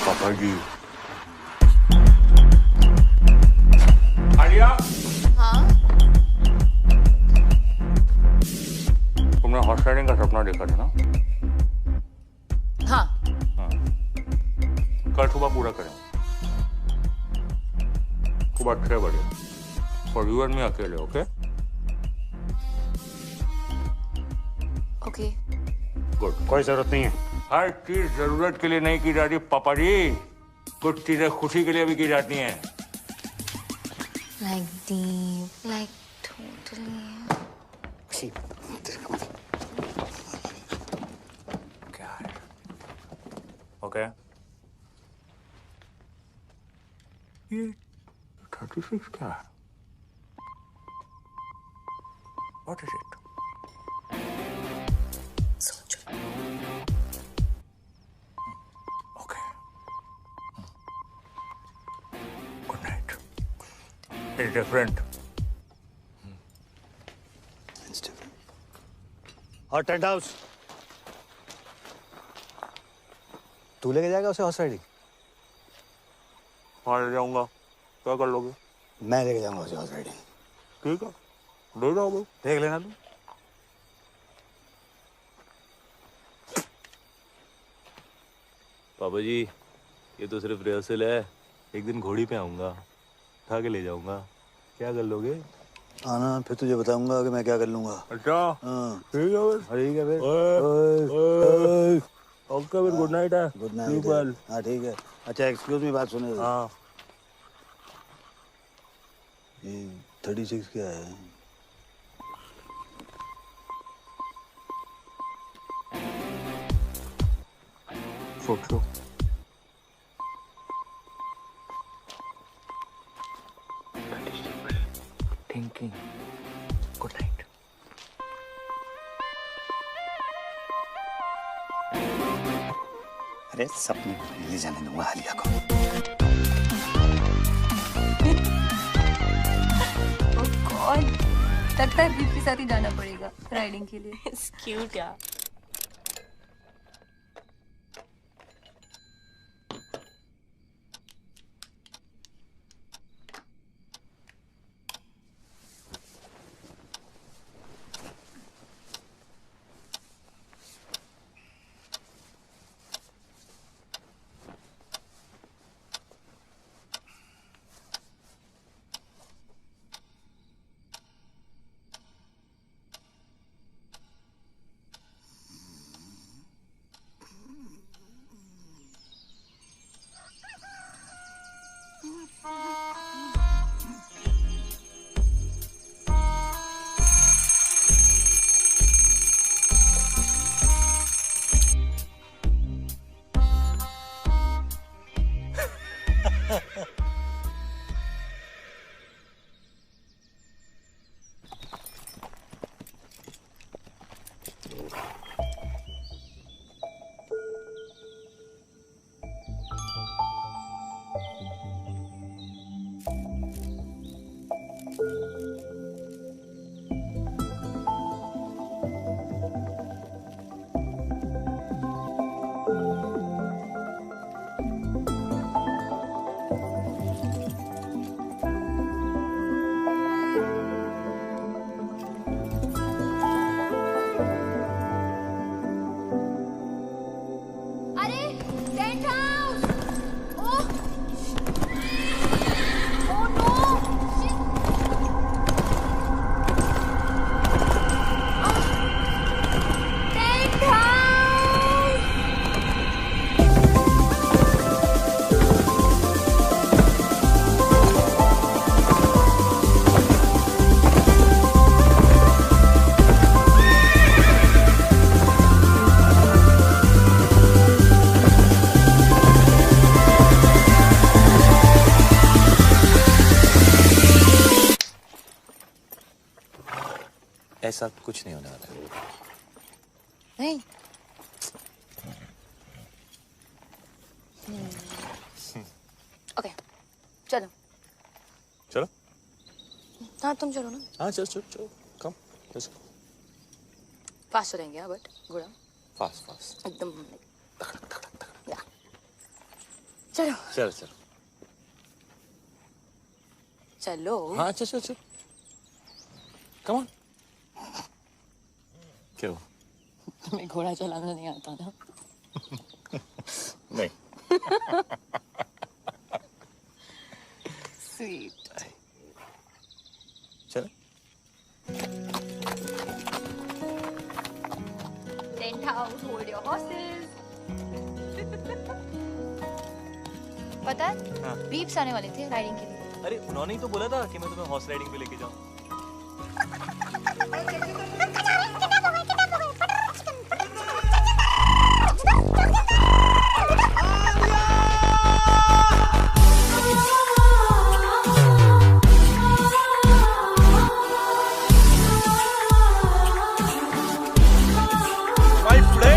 पापा जी। आलिया। हाँ? तुमने हॉर्स राइडिंग का सपना देखा था ना? हाँ। कल सुबह पूरा करें। सुबह 6 बजे। और यू एंड मी अकेले, ओके? ओके। गुड। कोई जरूरत नहीं है। हर चीज जरूरत के लिए नहीं की जाती पापा जी, कुछ चीजें खुशी के लिए भी की जाती हैं। Like deep, like totally. क्या है? ओके। ये 36 क्या है? What is it? It's different. It's different. और टेंट हाउस तू लेके जाएगा उसे हॉर्स राइडिंग? हाँ ले जाऊंगा। क्या कर लोगे? मैं लेके जाऊंगा उसे हॉर्स राइडिंग। ठीक है, ले जाओ भाई। देख लेना तू। पापा जी, ये तो सिर्फ रिहर्सल है। एक दिन घोड़ी पे आऊंगा, उठा के ले जाऊंगा। क्या कर लोगे? आना, फिर तुझे बताऊंगा कि मैं क्या कर लूंगा। अच्छा। हाँ ठीक है फिर। ठीक है फिर। ओके फिर, गुड नाइट है। Good night. हाँ ठीक है। अच्छा एक्सक्यूज मी, बात सुने। हाँ। ये 36 क्या है? सोचो। Thinking. Good night. अरे सपने ले जाने दूंगा आलिया को। Oh God, लगता है बीप के साथ ही जाना पड़ेगा राइडिंग के लिए। It's cute यार। Tent house! Oh! Oh no! Shit! Tent house! ऐसा कुछ नहीं होने वाला है। नहीं। ओके, चलो। चलो। हाँ, तुम चलो ना। हाँ चलो चलो चलो कम let's go। फास्ट चलेंगे बट घोड़ा फास्ट एकदम या चलो चलो चलो चलो हाँ चलो चलो चलो कम ऑन क्यों तुम्हें घोड़ा चलाना नहीं आता ना नहीं स्वीट चलो tent house hold your horses पता है हाँ। बीप्स आने वाले थे राइडिंग के लिए अरे उन्होंने ही तो बोला था कि मैं तुम्हें हॉर्स राइडिंग पे लेके जाऊं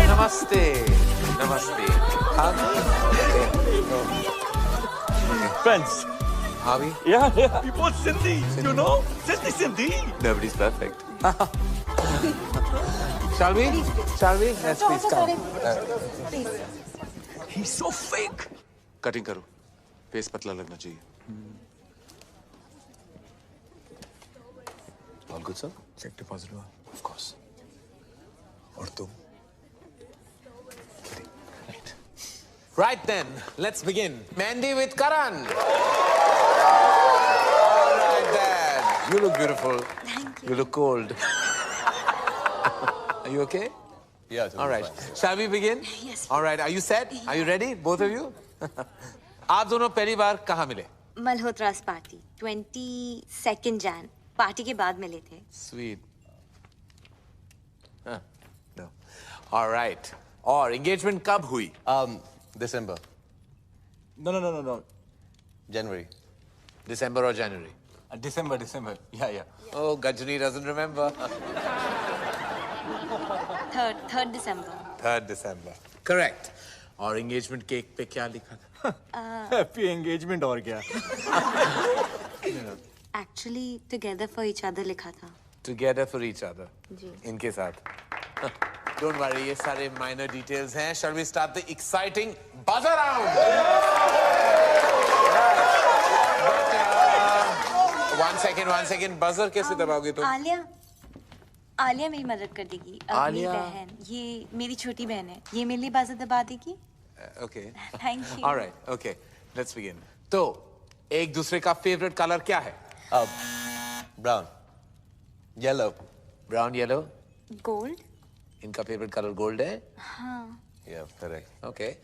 Namaste. Namaste. Friends. Harvey? Yeah, we both Sindhi. You know? Sindhi. Nobody's perfect. Shall we? Shall we? Yes, please come. He's so fake. Cutting करो. Face पतला लगना चाहिए. All good, sir? Check deposit हुआ. Of course. और तुम? Right then, let's begin. Mandy with Karan. All right then. You look beautiful. Thank You look cold. Are you okay? Yeah. All right. Shall we begin? Yes. All right. Are you set? Are you ready? Both of you? आप दोनों पहली बार कहाँ मिले? Malhotra's party 22nd Jan party के बाद मिले थे Sweet. Huh. No. All right. और engagement कब हुई? December. No. January. December or January? December. Yeah. Oh, Gajni doesn't remember. 3rd December 3rd December. Correct. और engagement cake पे क्या लिखा था? Happy engagement और क्या? actually together for each other लिखा था Together for each other. जी इनके साथ. Don't worry, ये सारे minor details हैं. Shall we start the exciting buzzer round? But, one second. Buzzer कैसे दबाओगे तुम? आलिया मेरी मदद कर देगी मेरी आलिया? बहन ये मेरी छोटी बहन है ये मेरे लिए बाज़र दबा देगी Okay. Thank you. All right. Okay. Let's begin. तो एक दूसरे का favorite color क्या है? Brown. Yellow. Brown, yellow. gold इनका favorite color gold है? हाँ Yeah, correct. Okay.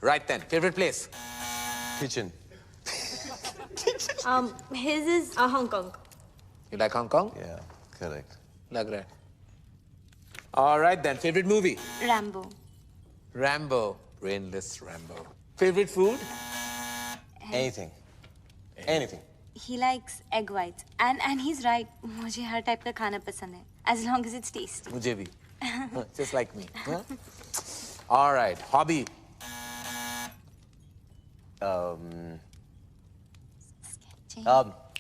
Right then. Favorite place? Kitchen. his is Hong Kong You like Hong Kong? Yeah, correct. लग रहा है. All right then. Favorite movie? Rambo Rambo. Brainless Rambo. Favorite food? Anything. Anything. he likes egg whites and he's right मुझे हर type का खाना पसंद है as long as it's tasty मुझे भी. Just like me. Huh? All right. Hobby?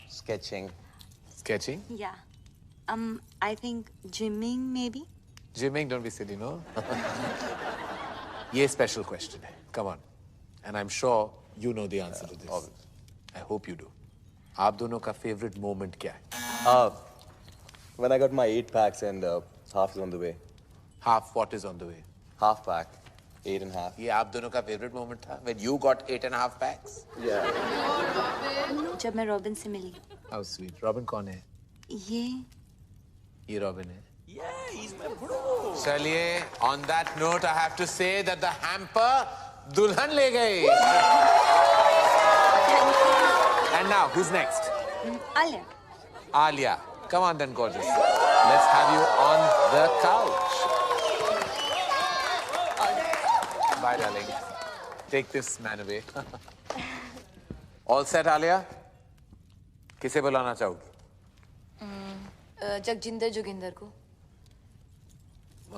Sketching. Sketching? yeah I think gymming maybe Gymming, don't be silly, no? ये special question है. Come on. And I'm sure you know the answer to this. I hope you do. आप दोनों का favorite moment क्या है? When I got my 8 packs and half is on the way. Half what is on the way? Half pack. 8.5. ये आप दोनों का favourite moment था when you got 8.5 packs. Yeah. जब मैं रॉबिन से मिली। How sweet. रॉबिन कौन है? ये रॉबिन है। Yeah, he's my bro. चलिए, on that note, I have to say that the hamper दुल्हन ले गई। And now, who's next? Alia. Alia. Come on then, gorgeous. Let's have you on the couch. Bye, darling. Take this man away. All set, Alia? किसे बुलाना चाहोगी? जगजिंदर जोगिंदर को।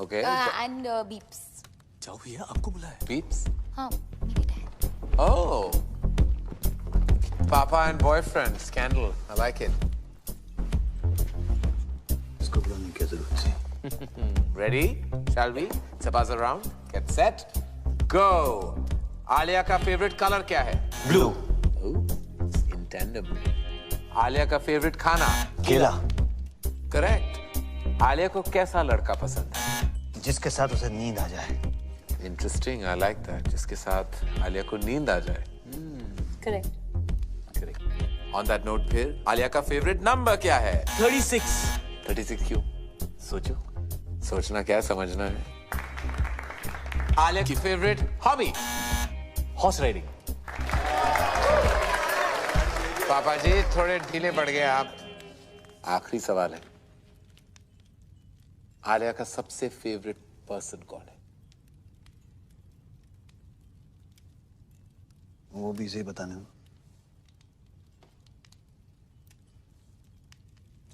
Okay. And Beeps. जाओ भैया, आपको बुलाया। Beeps? हाँ। Oh. Papa and boyfriend scandal. I like it. इसको बुलाने की जरूरत थी। Ready? Shall we? It's a buzz around. Get set. Go. Alia का favorite color क्या है? Blue. Oh, it's in tandem. Alia का favorite खाना? केला। Correct. आलिया को कैसा लड़का पसंद है? जिसके साथ उसे नींद आ जाए। Interesting. I like that. जिसके साथ आलिया को नींद आ जाए। Correct. On that note, फिर आलिया का favorite number क्या है? 36. 36 क्यों? सोचो। सोचना क्या है, समझना है। आलिया की favorite hobby? Horse riding. पापा जी थोड़े ढीले पड़ गए आप। आखिरी सवाल है, आलिया का सबसे फेवरेट पर्सन कौन है? वो भी इसे बताने हो।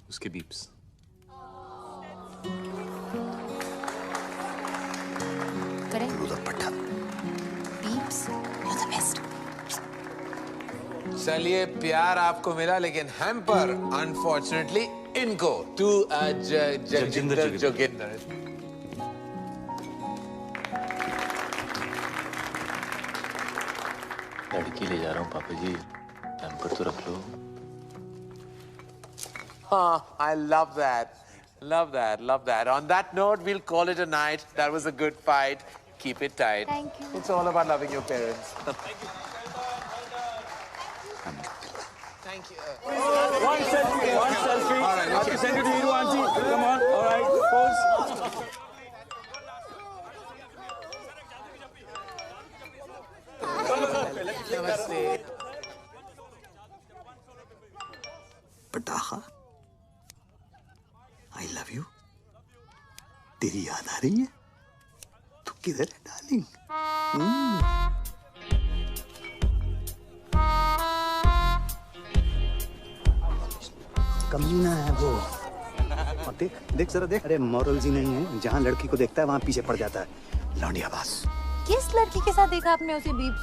उसके beeps. Beeps, you're the best. चलिए, प्यार आपको मिला, लेकिन हैम्पर अनफॉर्चुनेटली इनको टू जगजिंदर जोगिंदर। लड़की ले जा रहा हूँ पापा जी, हैम्पर तो रख लो। I love that. Love that. Love that. On that note, we'll call it a night. That was a good fight. Keep it tight. Thank you. It's all about loving your parents. Thank you. One selfie. All right, I have to send it to you, Auntie. Come on. All right. Pose. Namaste. पटाखा, I love you. तेरी याद आ रही है? तू किधर है darling? कमीना है वो। और देख जरा देख। अरे मॉरल्स ही नहीं है, जहाँ लड़की को देखता है वहाँ पीछे पड़ जाता है। लौंडिया बास। किस लड़की के साथ देखा आपने उसे बीप्स?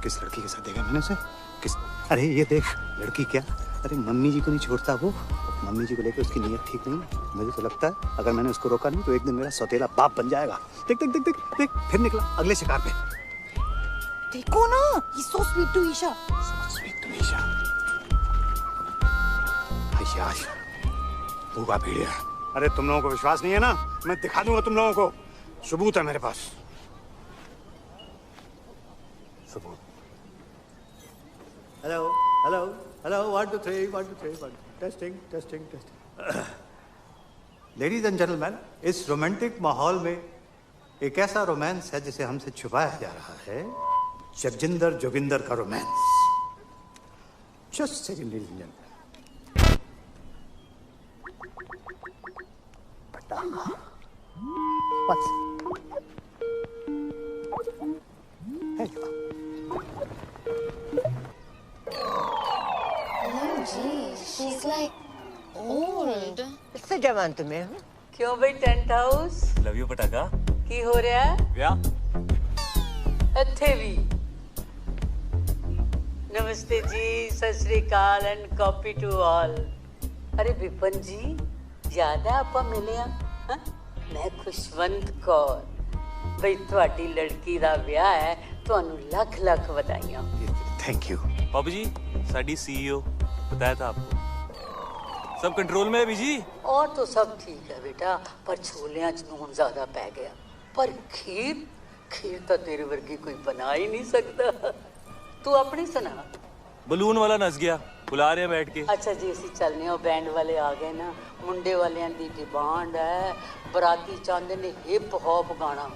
किस लड़की के साथ देखा मैंने उसे? किस? अरे ये देख, लड़की क्या? अरे मम्मी जी को नहीं छोड़ता वो। मम्मी जी को लेकर उसकी नीयत ठीक नहीं है। मुझे तो लगता है अगर मैंने उसको रोका नहीं तो एक दिन मेरा सौतेला बाप बन जाएगा। देख देख देख देख देख, फिर निकला अगले शिकार पे। देखो ना, he's so sweet to Isha. So sweet to Isha. यार, भूखा भेड़िया। अरे तुम लोगों को विश्वास नहीं है ना? मैं दिखा दूंगा तुम लोगों को। सबूत है मेरे पास। सबूत। Hello hello hello, 1 2 3 1 2 3 1 testing testing testing. Ladies and gentleman, इस रोमांटिक माहौल में एक ऐसा रोमांस है जिसे हमसे छुपाया जा रहा है। जगजिंदर जोगिंदर का romance. Just second ladies and gentleman. पटाखा। What's Hey. She's like old. इससे जवान तुम्हें हूँ। क्यों भाई टेंट हाउस लव यू पटाखा। की हो रहा है? क्या? ਇੱਥੇ ਵੀ नमस्ते जी, सत श्री अकाल एंड कॉपी टू ऑल। अरे विपन जी, याद है ਆਪਾਂ ਮਿਲੇ ਆ? मैं खुशवंत कौर। ਬਈ ਤੁਹਾਡੀ ਲੜਕੀ ਦਾ ਵਿਆਹ ਹੈ, ਤੁਹਾਨੂੰ ਲੱਖ ਲੱਖ ਵਧਾਈਆਂ। Thank you. बाबू जी, साडी सीईओ बताया था आपको, सब कंट्रोल में है बीजी। और तो सब ठीक है बेटा, पर छोलियां च नून ज्यादा पै गया। पर खीर खीर तो तेरे वर्गी कोई बना ही नहीं सकता। तू अपनी सुना। बलून वाला नस गया, बुला रहे हैं बैठ के। अच्छा जी ਅਸੀਂ ਚੱਲਨੇ ਆ, बैंड वाले आ गए ना, मुंडे वालियां दी डिमांड है, बराती चाहते ने हिप हॉप गाना।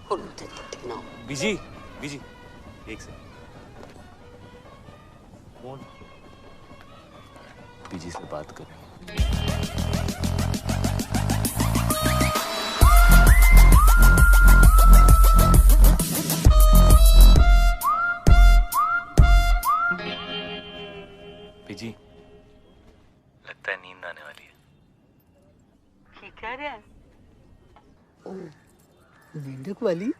हुन ते टुटे ना। बीजी बीजी एक से फोन बीजी से बात करें। बीजी लगता है नींद आने वाली है। की कह रहा है? ओ मेंढक वाली।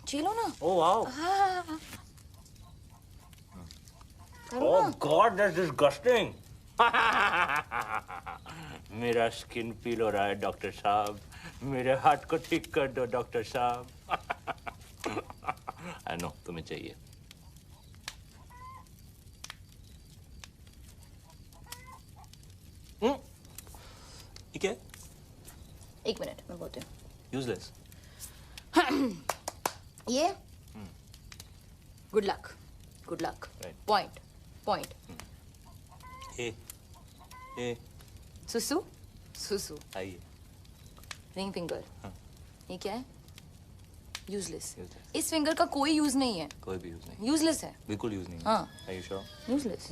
चलो ना। Oh wow. हाँ। Oh God, that's disgusting. मेरा स्किन पील हो रहा है डॉक्टर साहब, मेरे हाथ को ठीक कर दो डॉक्टर साहब। I know तुम्हें चाहिए। ठीक है। एक मिनट मैं बोलती हूँ। यूजलेस। ये good luck point point A सुसु सुसु आइए। Ring finger. ये क्या है? यूजलेस। इस फिंगर का कोई यूज नहीं है। कोई भी यूज नहीं। यूजलेस है। बिल्कुल यूज नहीं है। हाँ। Are you sure? यूजलेस।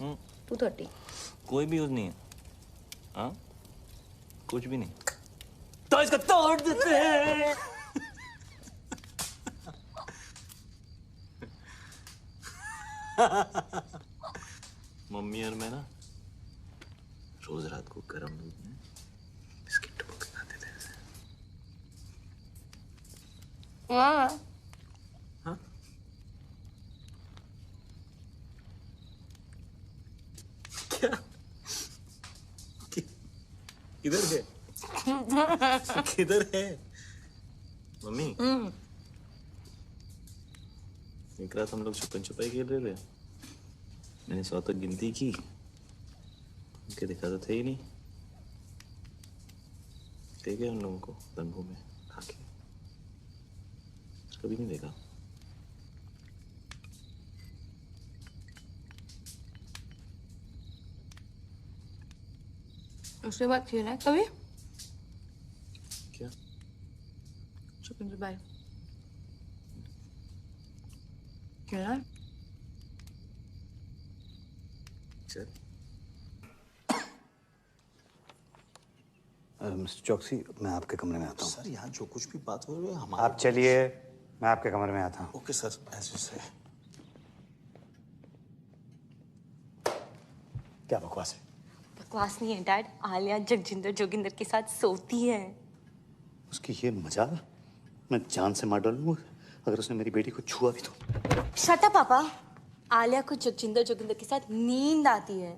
230। कोई भी यूज नहीं है। हाँ कुछ भी नहीं। तो इसको तोड़ देते हैं। मम्मी और मैं ना रोज रात को गर्म दूध में बिस्किट टपक के खाते थे। हाँ। हाँ? क्या? किधर है? किधर है? मम्मी एक रात हम लोग छुपन छुपाई खेल रहे थे। मैंने 100 तक गिनती की, उनके देखा तो थे ही नहीं। देखे उन लोगों को तंबू में आके, कभी नहीं देखा। उसके बाद खेला है कभी? क्या? छुपन छुपाई खेला है? चल। मिस्टर चौकसी, मैं आपके कमरे में आता हूँ। सर यहाँ जो कुछ भी बात हो रही है हमारे। आप चलिए, मैं आपके कमरे में आता हूँ। ओके सर, ऐसे से। क्या बकवास है? बकवास नहीं है डैड, आलिया जगजिंदर जोगिंदर के साथ सोती है। उसकी ये मजाल मैं जान से मार डालूंगा अगर उसने मेरी बेटी को छुआ भी तो। शट अप पापा। आलिया को जगजिंदर जोगिंदर के साथ नींद आती है।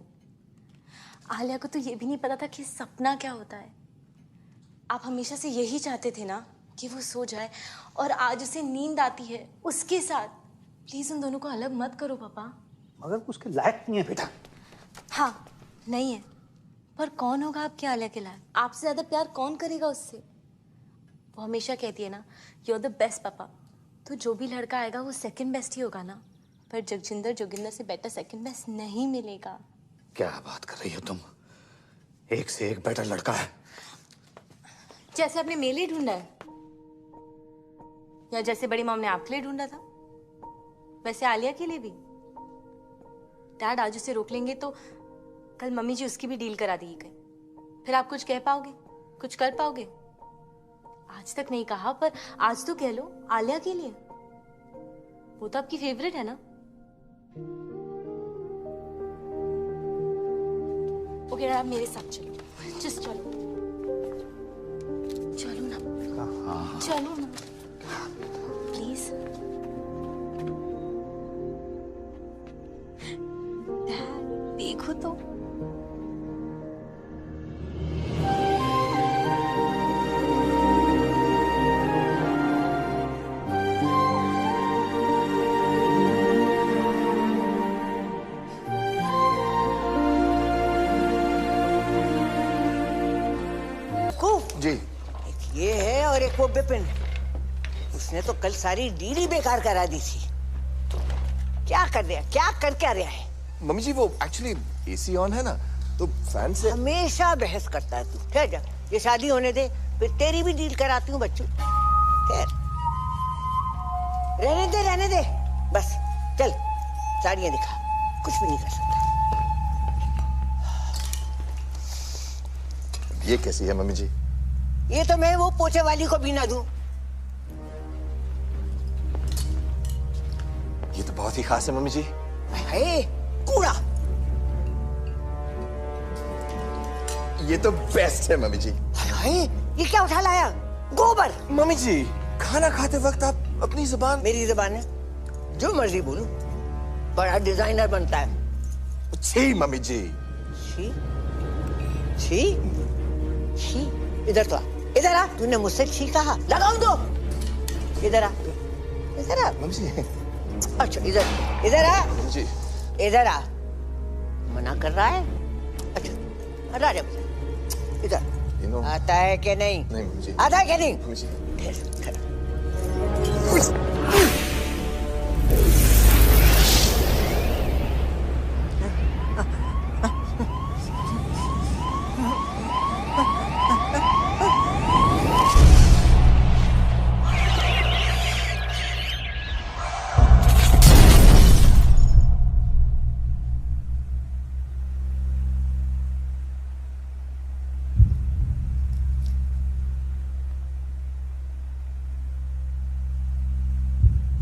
आलिया को तो ये भी नहीं पता था कि सपना क्या होता है। आप हमेशा से यही चाहते थे ना कि वो सो जाए, और आज उसे नींद आती है उसके साथ। प्लीज उन दोनों को अलग मत करो पापा। मगर उसके लायक नहीं है बेटा। हाँ नहीं है, पर कौन होगा आपके आलिया के लायक? आपसे ज्यादा प्यार कौन करेगा उससे? वो हमेशा कहती है ना, यू आर द बेस्ट पापा। तो जो भी लड़का आएगा वो सेकंड बेस्ट ही होगा ना, पर जगजिंदर जोगिंदर से बेटर सेकंड बेस्ट नहीं मिलेगा। क्या बात कर रही हो तुम? एक से एक बेटर लड़का है। जैसे आपने मेरे लिए ढूंढा है, या जैसे बड़ी मॉम ने आपके लिए ढूंढा था, वैसे आलिया के लिए भी। डैड आज उसे रोक लेंगे तो कल मम्मी जी उसकी भी डील करा देगी कहीं। फिर आप कुछ कह पाओगे, कुछ कर पाओगे? आज तक नहीं कहा, पर आज तो कह लो आलिया के लिए। वो तो आपकी फेवरेट है ना। ओके आप मेरे साथ चलो, जस्ट चलो। चलो ना, चलो ना प्लीज। देखो तो ये है और एक वो बिपिन, उसने तो कल सारी डील ही बेकार करा दी थी। क्या कर रहा है, क्या कर क्या रहा है? मम्मी जी वो एक्चुअली एसी ऑन है ना, तो फैन से। हमेशा बहस करता है तू। ठहर जा, ये शादी होने दे, फिर तेरी भी डील कराती हूँ बच्चू। ठहर, रहने दे बस। चल साड़ियाँ दिखा, कुछ भी नहीं कर सकता। ये कैसी है मम्मी जी? ये तो मैं वो पोछे वाली को भी ना दूं। ये तो बहुत ही खास है मम्मी जी। है कूड़ा। ये तो बेस्ट है मम्मी जी। ये क्या उठा लाया? गोबर। मम्मी जी खाना खाते वक्त आप अपनी जुबान। मेरी जुबान है, जो मर्जी बोलूं। बड़ा डिजाइनर बनता है। छी मम्मी जी। छी छी छी। इधर तो आ, इधर आ। तूने मुझसे छी कहा, लगाऊं दो। इधर आ, इधर आ मम्मी जी। अच्छा इधर आ मम्मी जी। इधर आ। मना कर रहा है? अच्छा हटा जा इधर। आता है कि नहीं? नहीं मम्मी जी। आता है कि नहीं? मम्मी जी।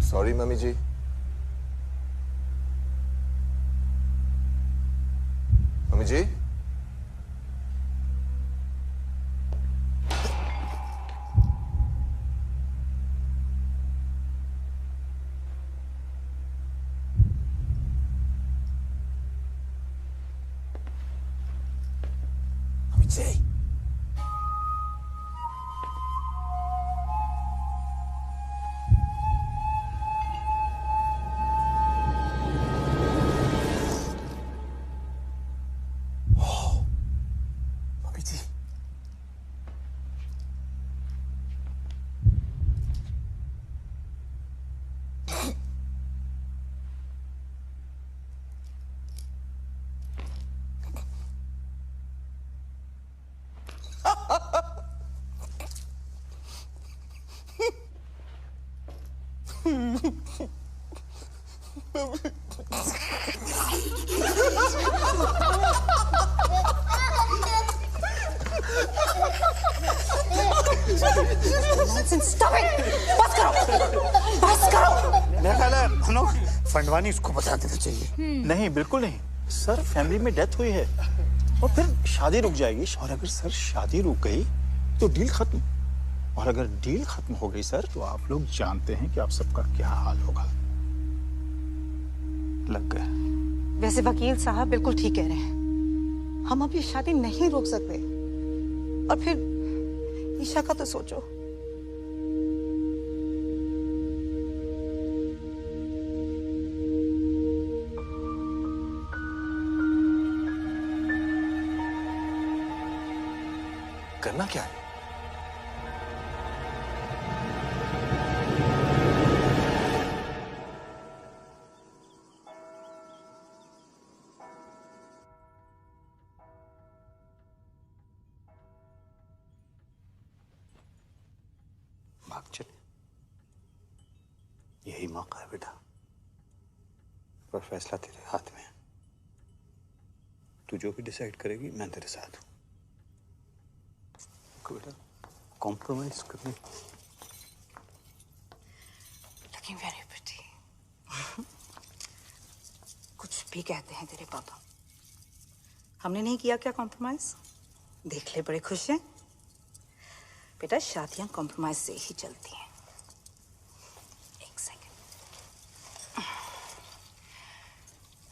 सॉरी मम्मी जी। मम्मी जी। मम्मी जी। Stop it! बस करो। मेरा ख्याल है हम लोग फंडवानी इसको बता देना चाहिए। नहीं बिल्कुल नहीं सर, फैमिली में डेथ हुई है और फिर शादी रुक जाएगी। और अगर सर शादी रुक गई तो डील खत्म, और अगर डील खत्म हो गई सर तो आप लोग जानते हैं कि आप सबका क्या हाल होगा। लग गए। वैसे वकील साहब बिल्कुल ठीक कह रहे हैं, हम अब ये शादी नहीं रोक सकते। और फिर ईशा का तो सोचो। करना क्या है? भाग चले, यही मौका है बेटा, पर फैसला तेरे हाथ में है। तू जो भी डिसाइड करेगी मैं तेरे साथ हूं। बेटा कॉम्प्रोमाइज करने। Looking very pretty. कुछ भी कहते हैं तेरे पापा, हमने नहीं किया क्या कॉम्प्रोमाइज? देख ले बड़े खुश हैं। बेटा शादियां कॉम्प्रोमाइज से ही चलती हैं। एक सेकंड।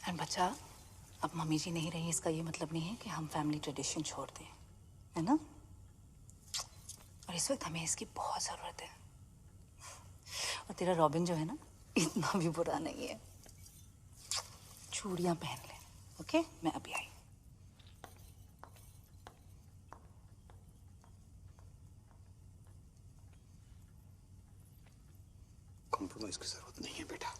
और बच्चा, अब मम्मी जी नहीं रही इसका ये मतलब नहीं है कि हम फैमिली ट्रेडिशन छोड़ दें, है ना? और इस वक्त हमें इसकी बहुत जरूरत है। और तेरा रॉबिन जो है ना, इतना भी बुरा नहीं है। चूड़ियां पहन ले, ओके? मैं अभी आई। कॉम्प्रोमाइज की जरूरत नहीं है बेटा।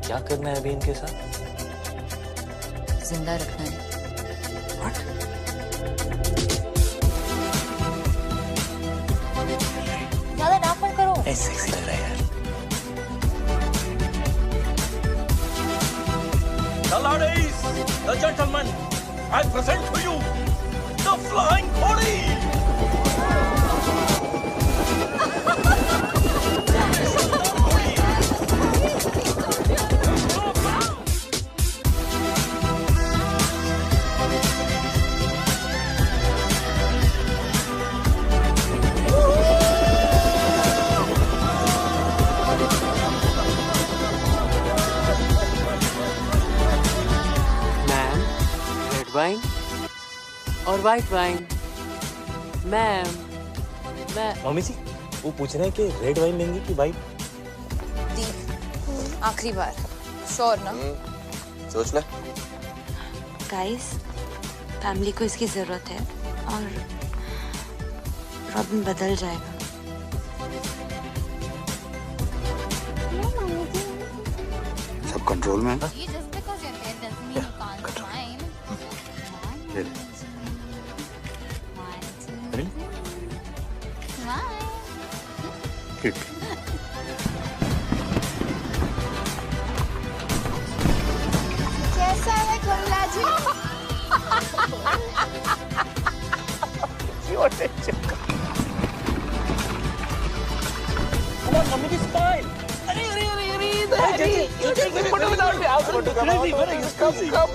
क्या करना है अभी इनके साथ? जिंदा रखना है। ज्यादा डांस मत करो। सेक्सी लग रहा है यार। The ladies, the gentlemen, I present to you the Flying Holy. Wine और वाइट वाइन। मैम मम्मी जी वो पूछ रहे हैं कि रेड वाइन लेंगे कि वाइट? आखिरी बार श्योर ना? सोच ले। गाइस फैमिली को इसकी जरूरत है और रॉबिन बदल जाएगा। सब कंट्रोल में है? कैसा है खुल्ला जी? Mummy की smile. अरे you take the photo without me. I'll photo come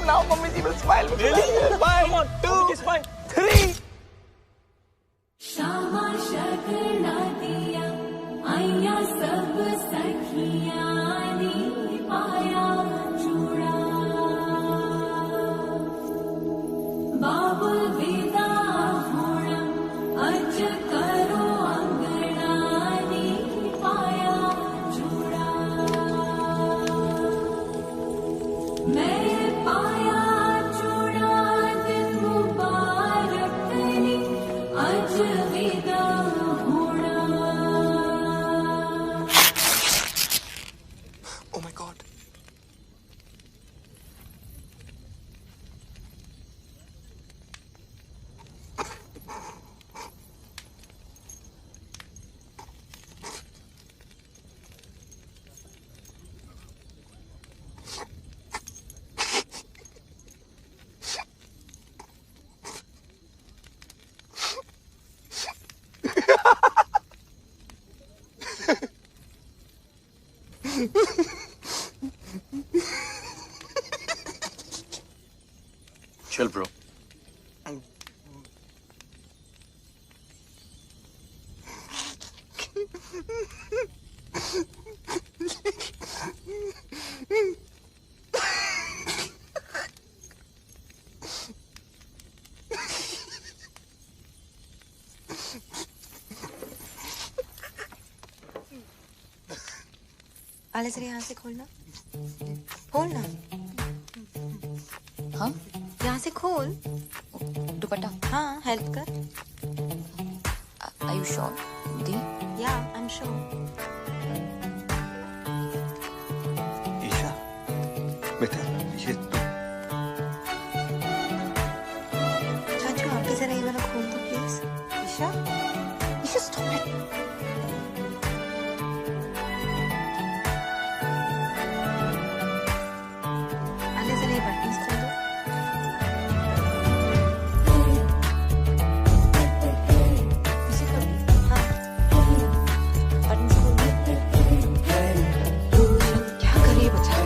now. Mummy ji will smile. Really? Come on, 2, smile, 3. शामा शगना दिया आया सब सखियां ने पाया चूड़ा बाबुल विदा होना अज करो अंगना ने पाया चूड़ा मैं पाया चूड़ा दिन मुबारक ने अज विदा होना। Oh my God. Chill, bro. आले जरा यहाँ से खोलना, खोलना। हाँ यहाँ से खोल दुपट्टा। हाँ हेल्प कर। Are you sure? The? Yeah, I'm sure. Isha बेटा ये चाचू आप भी जरा ये वाला खोल दो प्लीज। Isha stop it. आले जरा ये बटन्स खोल दो। इसे खोल दो। हाँ बटन्स खोल दो। क्या कर रही है बच्चा?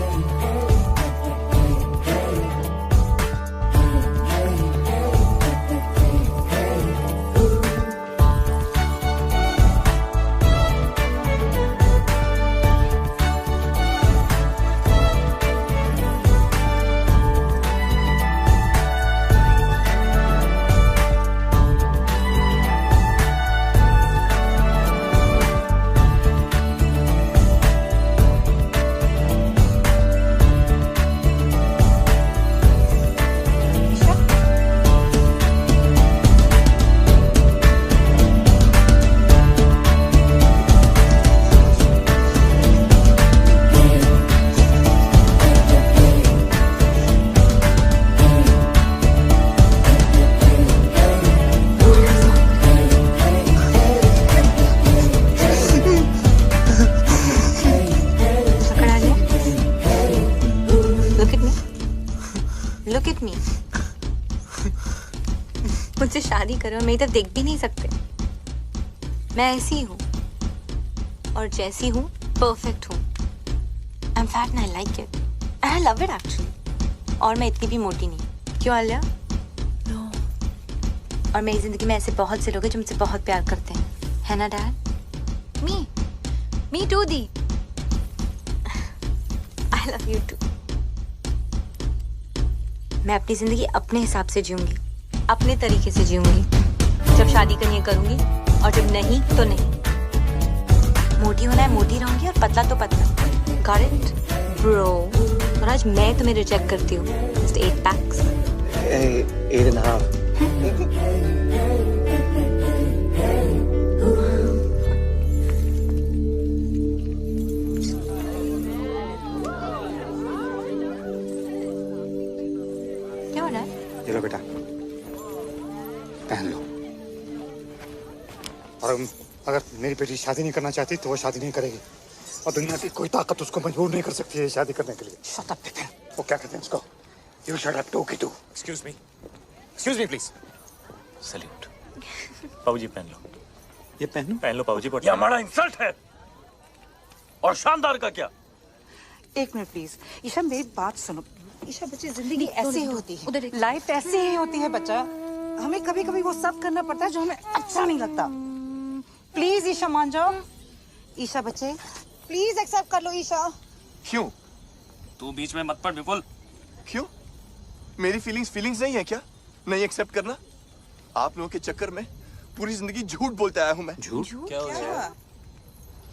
मुझसे शादी करो और मेरी तरफ देख भी नहीं सकते। मैं ऐसी हूँ और जैसी हूँ परफेक्ट हूँ। I am fat and I like it and I love it actually. और मैं इतनी भी मोटी नहीं। क्यों आलिया? नो। और मेरी जिंदगी में ऐसे बहुत से लोग हैं जो मुझसे बहुत प्यार करते हैं, है ना डैड? मी टू दी। I love you too. मैं अपनी जिंदगी अपने हिसाब से जीऊंगी, अपने तरीके से जीऊंगी। जब शादी करनी है करूंगी और जब नहीं तो नहीं। मोटी होना है मोटी रहूंगी और पतला तो पतला। Got it, bro? और आज मैं तुम्हें रिजेक्ट करती हूँ। Just 8 packs. 8.5. क्या हो रहा है? ये लो बेटा, पहन लो। और अगर मेरी बेटी शादी नहीं करना चाहती तो वो शादी नहीं करेगी और दुनिया की कोई ताकत उसको मजबूर नहीं कर सकती है शादी करने के लिए। Shut up, Vipin. वो क्या कहते हैं उसको? You shut up too, Kitu. Excuse me please. Salute. पाऊजी पहन लो। ये पहन लो पाऊजी। ये हमारा इंसल्ट है। और शानदार का क्या? एक मिनट प्लीज। ईशा मेरी बात सुनो। ईशा बच्ची जिंदगी ऐसे ही होती है, लाइफ ऐसे ही होती है बच्चा। हमें कभी कभी वो सब करना पड़ता है जो हमें अच्छा नहीं लगता। प्लीज ईशा मान जाओ। ईशा बच्चे प्लीज एक्सेप्ट कर लो ईशा। क्यों? तू बीच में मत पड़ विपुल। क्यों? मेरी फीलिंग्स नहीं है क्या? नहीं एक्सेप्ट करना? आप लोगों के चक्कर में पूरी जिंदगी झूठ बोलते आया हूं मैं। झूठ? क्या हो गया?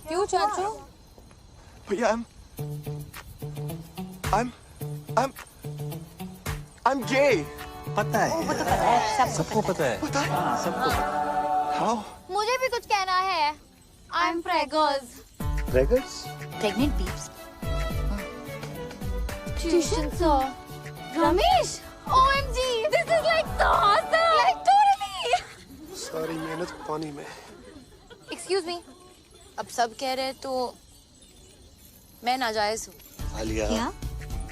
क्यों चाचू? भैया I'm gay. पता है। सबको पता है। सबको। How? मुझे भी कुछ कहना है। I'm preggers. Preggers? Pregnant peeps. Tuition sir. Ramesh. OMG. This is like so awesome. Like totally. सारी मेहनत पानी में। Excuse me. अब सब कह रहे हैं तो मैं नाजायज हूँ। आलिया। क्या?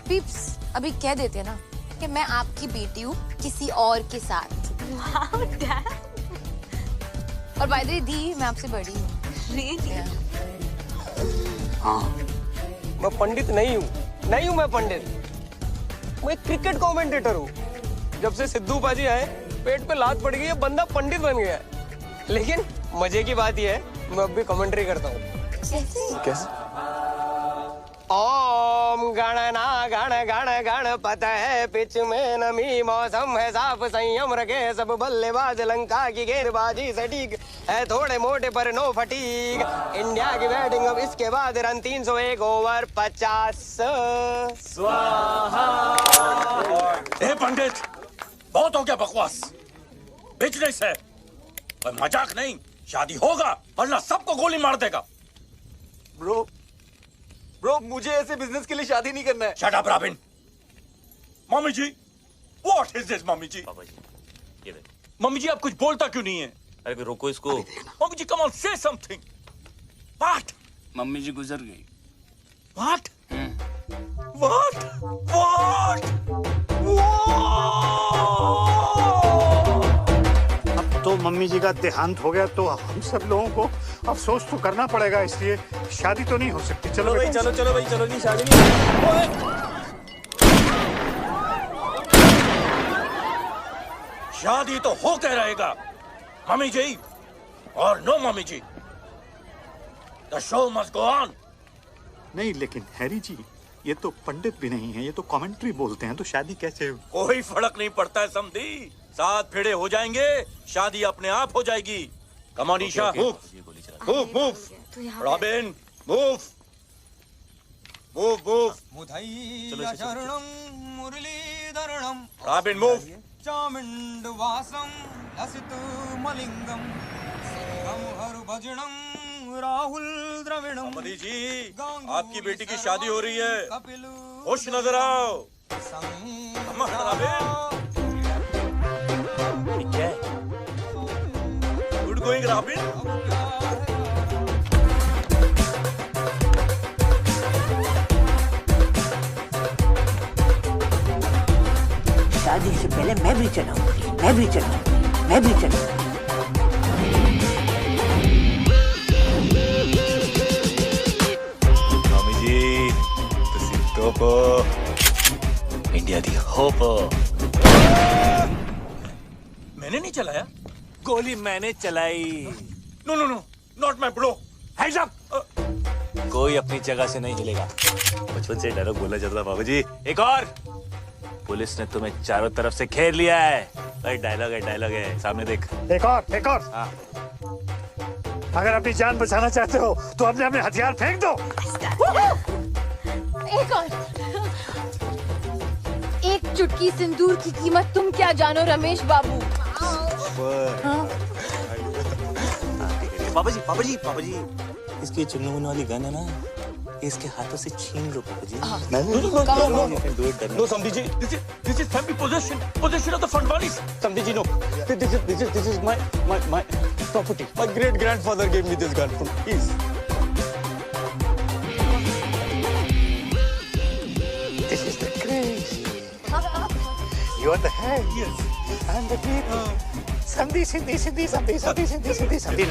पीप्स अभी कह देते ना कि मैं आपकी बेटी हूँ किसी और के साथ। Wow, Dad. और बाय द वे दी मैं आपसे बड़ी हूँ। Really? हाँ। मैं पंडित नहीं हूँ मैं पंडित। मैं एक क्रिकेट कमेंटेटर हूँ। जब से सिद्धू पाजी आए पेट पे लात पड़ गई है, बंदा पंडित बन गया है। लेकिन मजे की बात यह है मैं अब भी कमेंट्री करता हूँ। कैसे? ओम गणना गण गण गणपत है पिच में नमी मौसम है साफ संयम रखे सब बल्लेबाज लंका की गेंदबाजी सटीक है थोड़े मोटे पर नो फटीक इंडिया की बैटिंग अब इसके बाद रन 301 ओवर 50 स्वाहा। ए पंडित बहुत हो गया बकवास। बिजनेस है और मजाक नहीं। शादी होगा वरना सबको गोली मार देगा। ब्रो मुझे ऐसे बिजनेस के लिए शादी नहीं करना है। Shut up Robin. Mummy ji what is this? Mummy ji papa ji ये देख। मम्मी जी आप कुछ बोलता क्यों नहीं है? अरे रोको इसको। Mummy ji come on say something. What? Mummy ji गुजर गई। व्हाट? व्हाट? अब तो मम्मी जी का देहांत हो गया तो हम सब लोगों को अफसोस तो करना पड़ेगा, इसलिए शादी तो नहीं हो सकती। चलो भाई चलो भाई चलो नहीं शादी नहीं। शादी तो हो के रहेगा मम्मी जी और नो मम्मी जी। The show must go on. नहीं लेकिन हैरी जी ये तो पंडित भी नहीं है, ये तो कमेंट्री बोलते हैं, तो शादी कैसे? कोई फर्क नहीं पड़ता है समधी। 7 फेरे हो जाएंगे शादी अपने आप हो जाएगी। Come on Isha move. Robin move. Robin move. चामुंडवासं लसितु मलिंगम सिंहम हरु भजनम राहुल द्रविणम। समधी जी आपकी बेटी की शादी हो रही है, खुश नजर आओ। Good going robin. शादी से पहले मैं भी चलाऊंगी। मैं भी चली। मामी जी तुसी टोपो इंडिया दी होप। मैंने नहीं चलाया। गोली मैंने चलाई। No no no not my bro. Hands up. कोई अपनी जगह से नहीं हिलेगा। बचपन से डायलॉग बोला जाता था बाबूजी। एक और, पुलिस ने तुम्हें चारों तरफ से घेर लिया है। भाई डायलॉग है सामने देख। एक और। हाँ। अगर अपनी जान बचाना चाहते हो तो अपने अपने हथियार फेंक दो। एक और। एक चुटकी सिंदूर की कीमत तुम क्या जानो रमेश बाबू। हाँ? पापा जी इसकी चुन्नू वाली गन है ना, इसके हाथों से छीन लो पापा जी। नो समधी जी, this is family possession of the Fandwanis. समधी जी, no. This is my property. My great grandfather gave me this gun. Please. This is the craze. You are the head. Yes. I'm the people. Sandhi.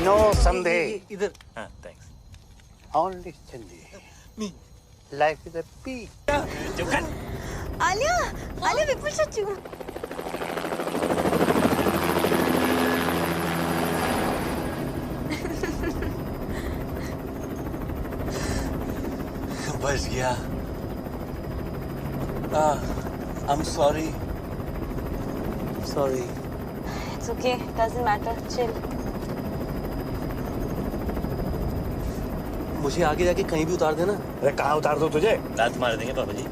No Sandhi. इधर। हाँ, thanks. Only Sandhi. Me. Life is a peak. Alia विपुल चच्चू। बच गया। I'm sorry. It's okay, doesn't matter, chill. मुझे आगे जाके कहीं भी उतार देना। अरे कहाँ उतार दो तुझे? लात मार देंगे पापा जी।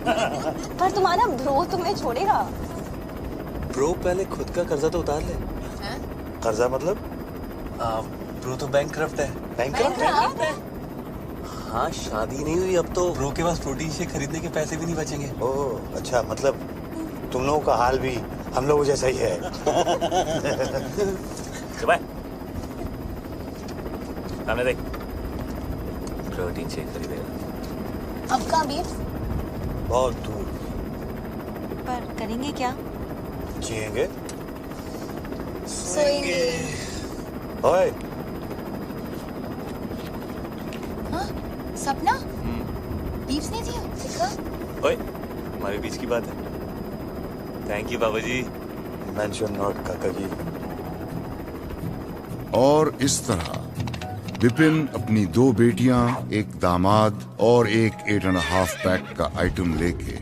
पर तुम्हारा ब्रो तुम्हें छोड़ेगा। ब्रो पहले खुद का कर्जा तो उतार ले। कर्जा मतलब? ब्रो तो बैंकक्रप्ट है। बैंकक्रप्ट है? हाँ, शादी नहीं हुई अब तो ब्रो के पास प्रोटीन शेक खरीदने के पैसे भी नहीं बचेंगे। ओह अच्छा, मतलब तुम लोगों का हाल भी हम लोगों जैसा ही है। सामने देख, प्रोटीन शेक खरीदेगा। अब कहाँ भी? बहुत दूर। पर करेंगे क्या? जिएंगे, सोएंगे। ओए सपना? बीप्स नहीं दिया? दिखा? ओए, हमारे बीच की बात है। थैंक यू बाबा जी। मेंशन नॉट काका जी। और इस तरह विपिन अपनी 2 बेटियां, एक दामाद और एक 8.5 पैक का आइटम लेके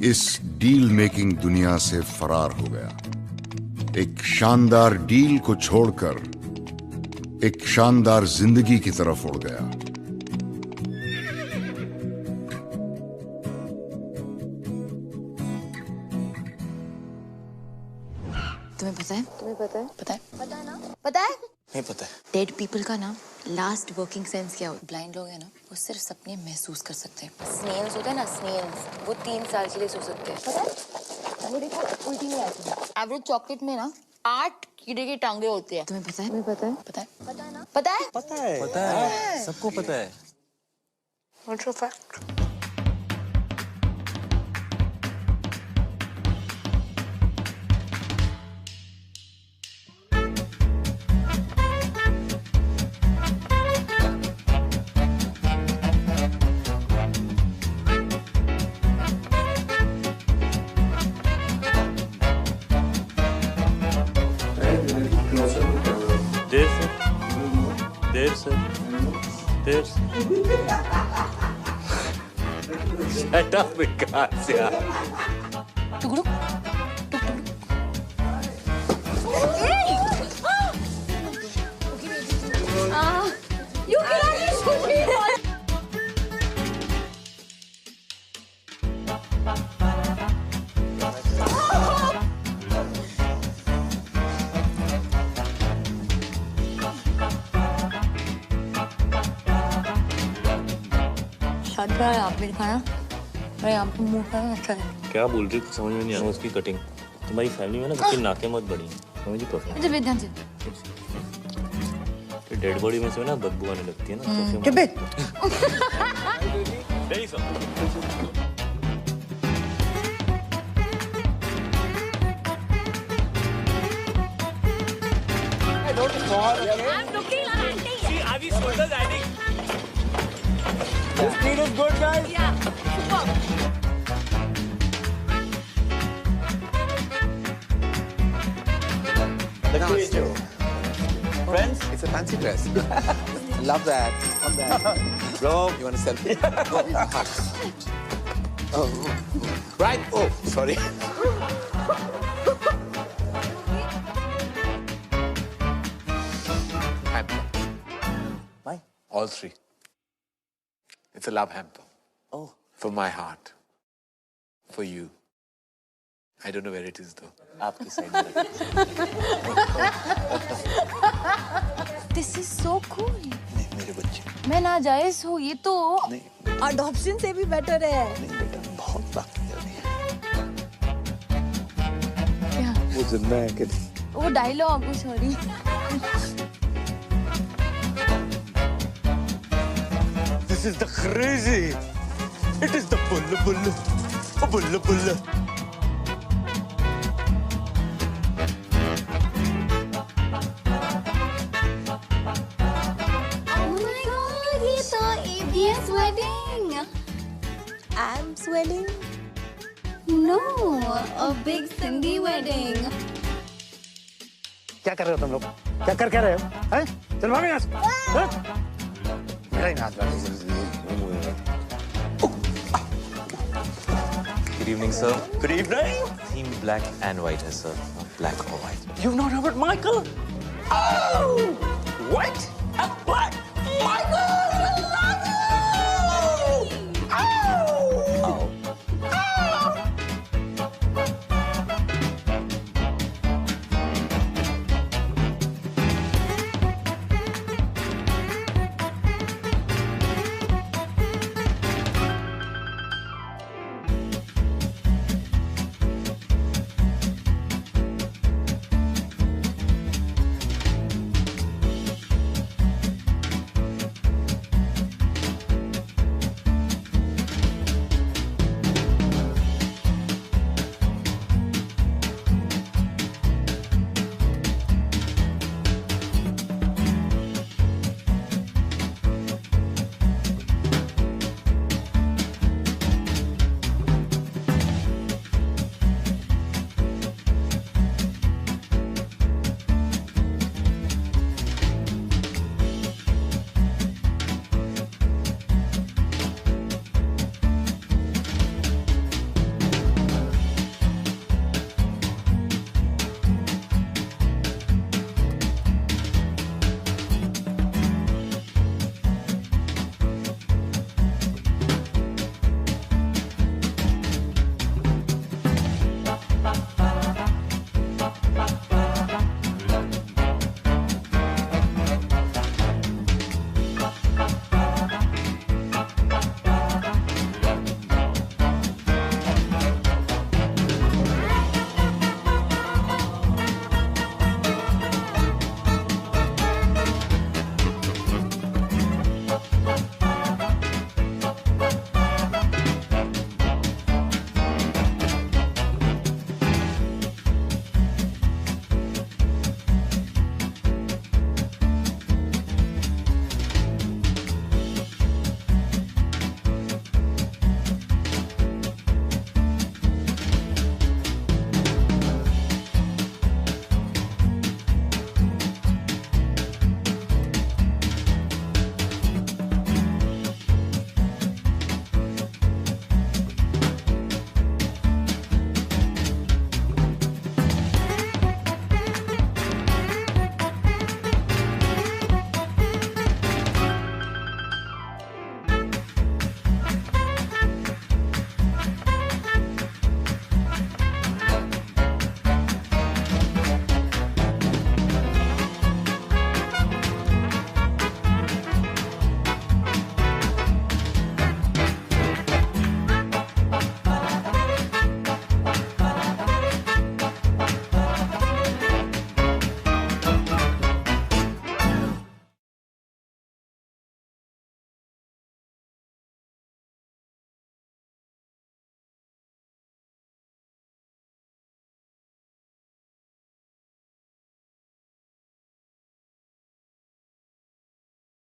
इस डील मेकिंग दुनिया से फरार हो गया। एक शानदार डील को छोड़कर एक शानदार जिंदगी की तरफ उड़ गया। तुम्हें पता है? पता है ना? पता है? नहीं पता है। डेड पीपल का ना लास्ट वर्किंग सेंस क्या होता है? ब्लाइंड लोग हैं ना, वो सिर्फ सपने महसूस कर सकते हैं। स्नेल्स होते हैं ना, स्नेल्स, वो 3 साल के लिए सो सकते हैं। पता है? वो देखो उल्टी नहीं आती। एवरेज चॉकलेट में ना 8 कीड़े की टांगे होती है। तुम्हें पता है? पता है ना? पता है? सबको पता है। What's your fact? देर से Shut up, Vikas, यार। टुकड़ू आप भी दिखाना। अरे आप तो मुंह खाना अच्छा है। क्या बोल रही हो? समझ में नहीं आ रहा उसकी कटिंग। तुम्हारी फैमिली में ना सबकी नाकें मत बड़ी हैं। समझ जी परफेक्ट। जब ध्यान से। डेड बॉडी में से ना बदबू आने लगती है ना। Very sorry. I'm looking like auntie. See, are we shoulders adding? This speed is good, guys. Yeah, super. Look at you. Friends? It's a fancy dress. Love that. Love that. Bro, you want a selfie? Oh. Right. Oh, sorry. Hamper. Why? All three. It's a love hamper. Oh. For my heart. For you. I don't know where it is though. आपकी side this is so cool. नहीं मेरे बच्चे। मैं नाजायज हूँ ये तो। Adoption से भी बेटर है। नहीं बेटा बहुत ताकत है। क्या? वो जिंदा है कि वो dialogue sorry. This is the crazy. It is the bull. ABS wedding. I'm sweating. No, a big Sindhi wedding. क्या कर रहे हो तुम लोग? क्या कर रहे हो? हैं? चल भाग यहाँ से। हैं? मेरा ही नाच वाली। Good evening, sir. Good evening. Theme black and white, है, sir. Not black or white. You've not heard Michael? Oh! What? A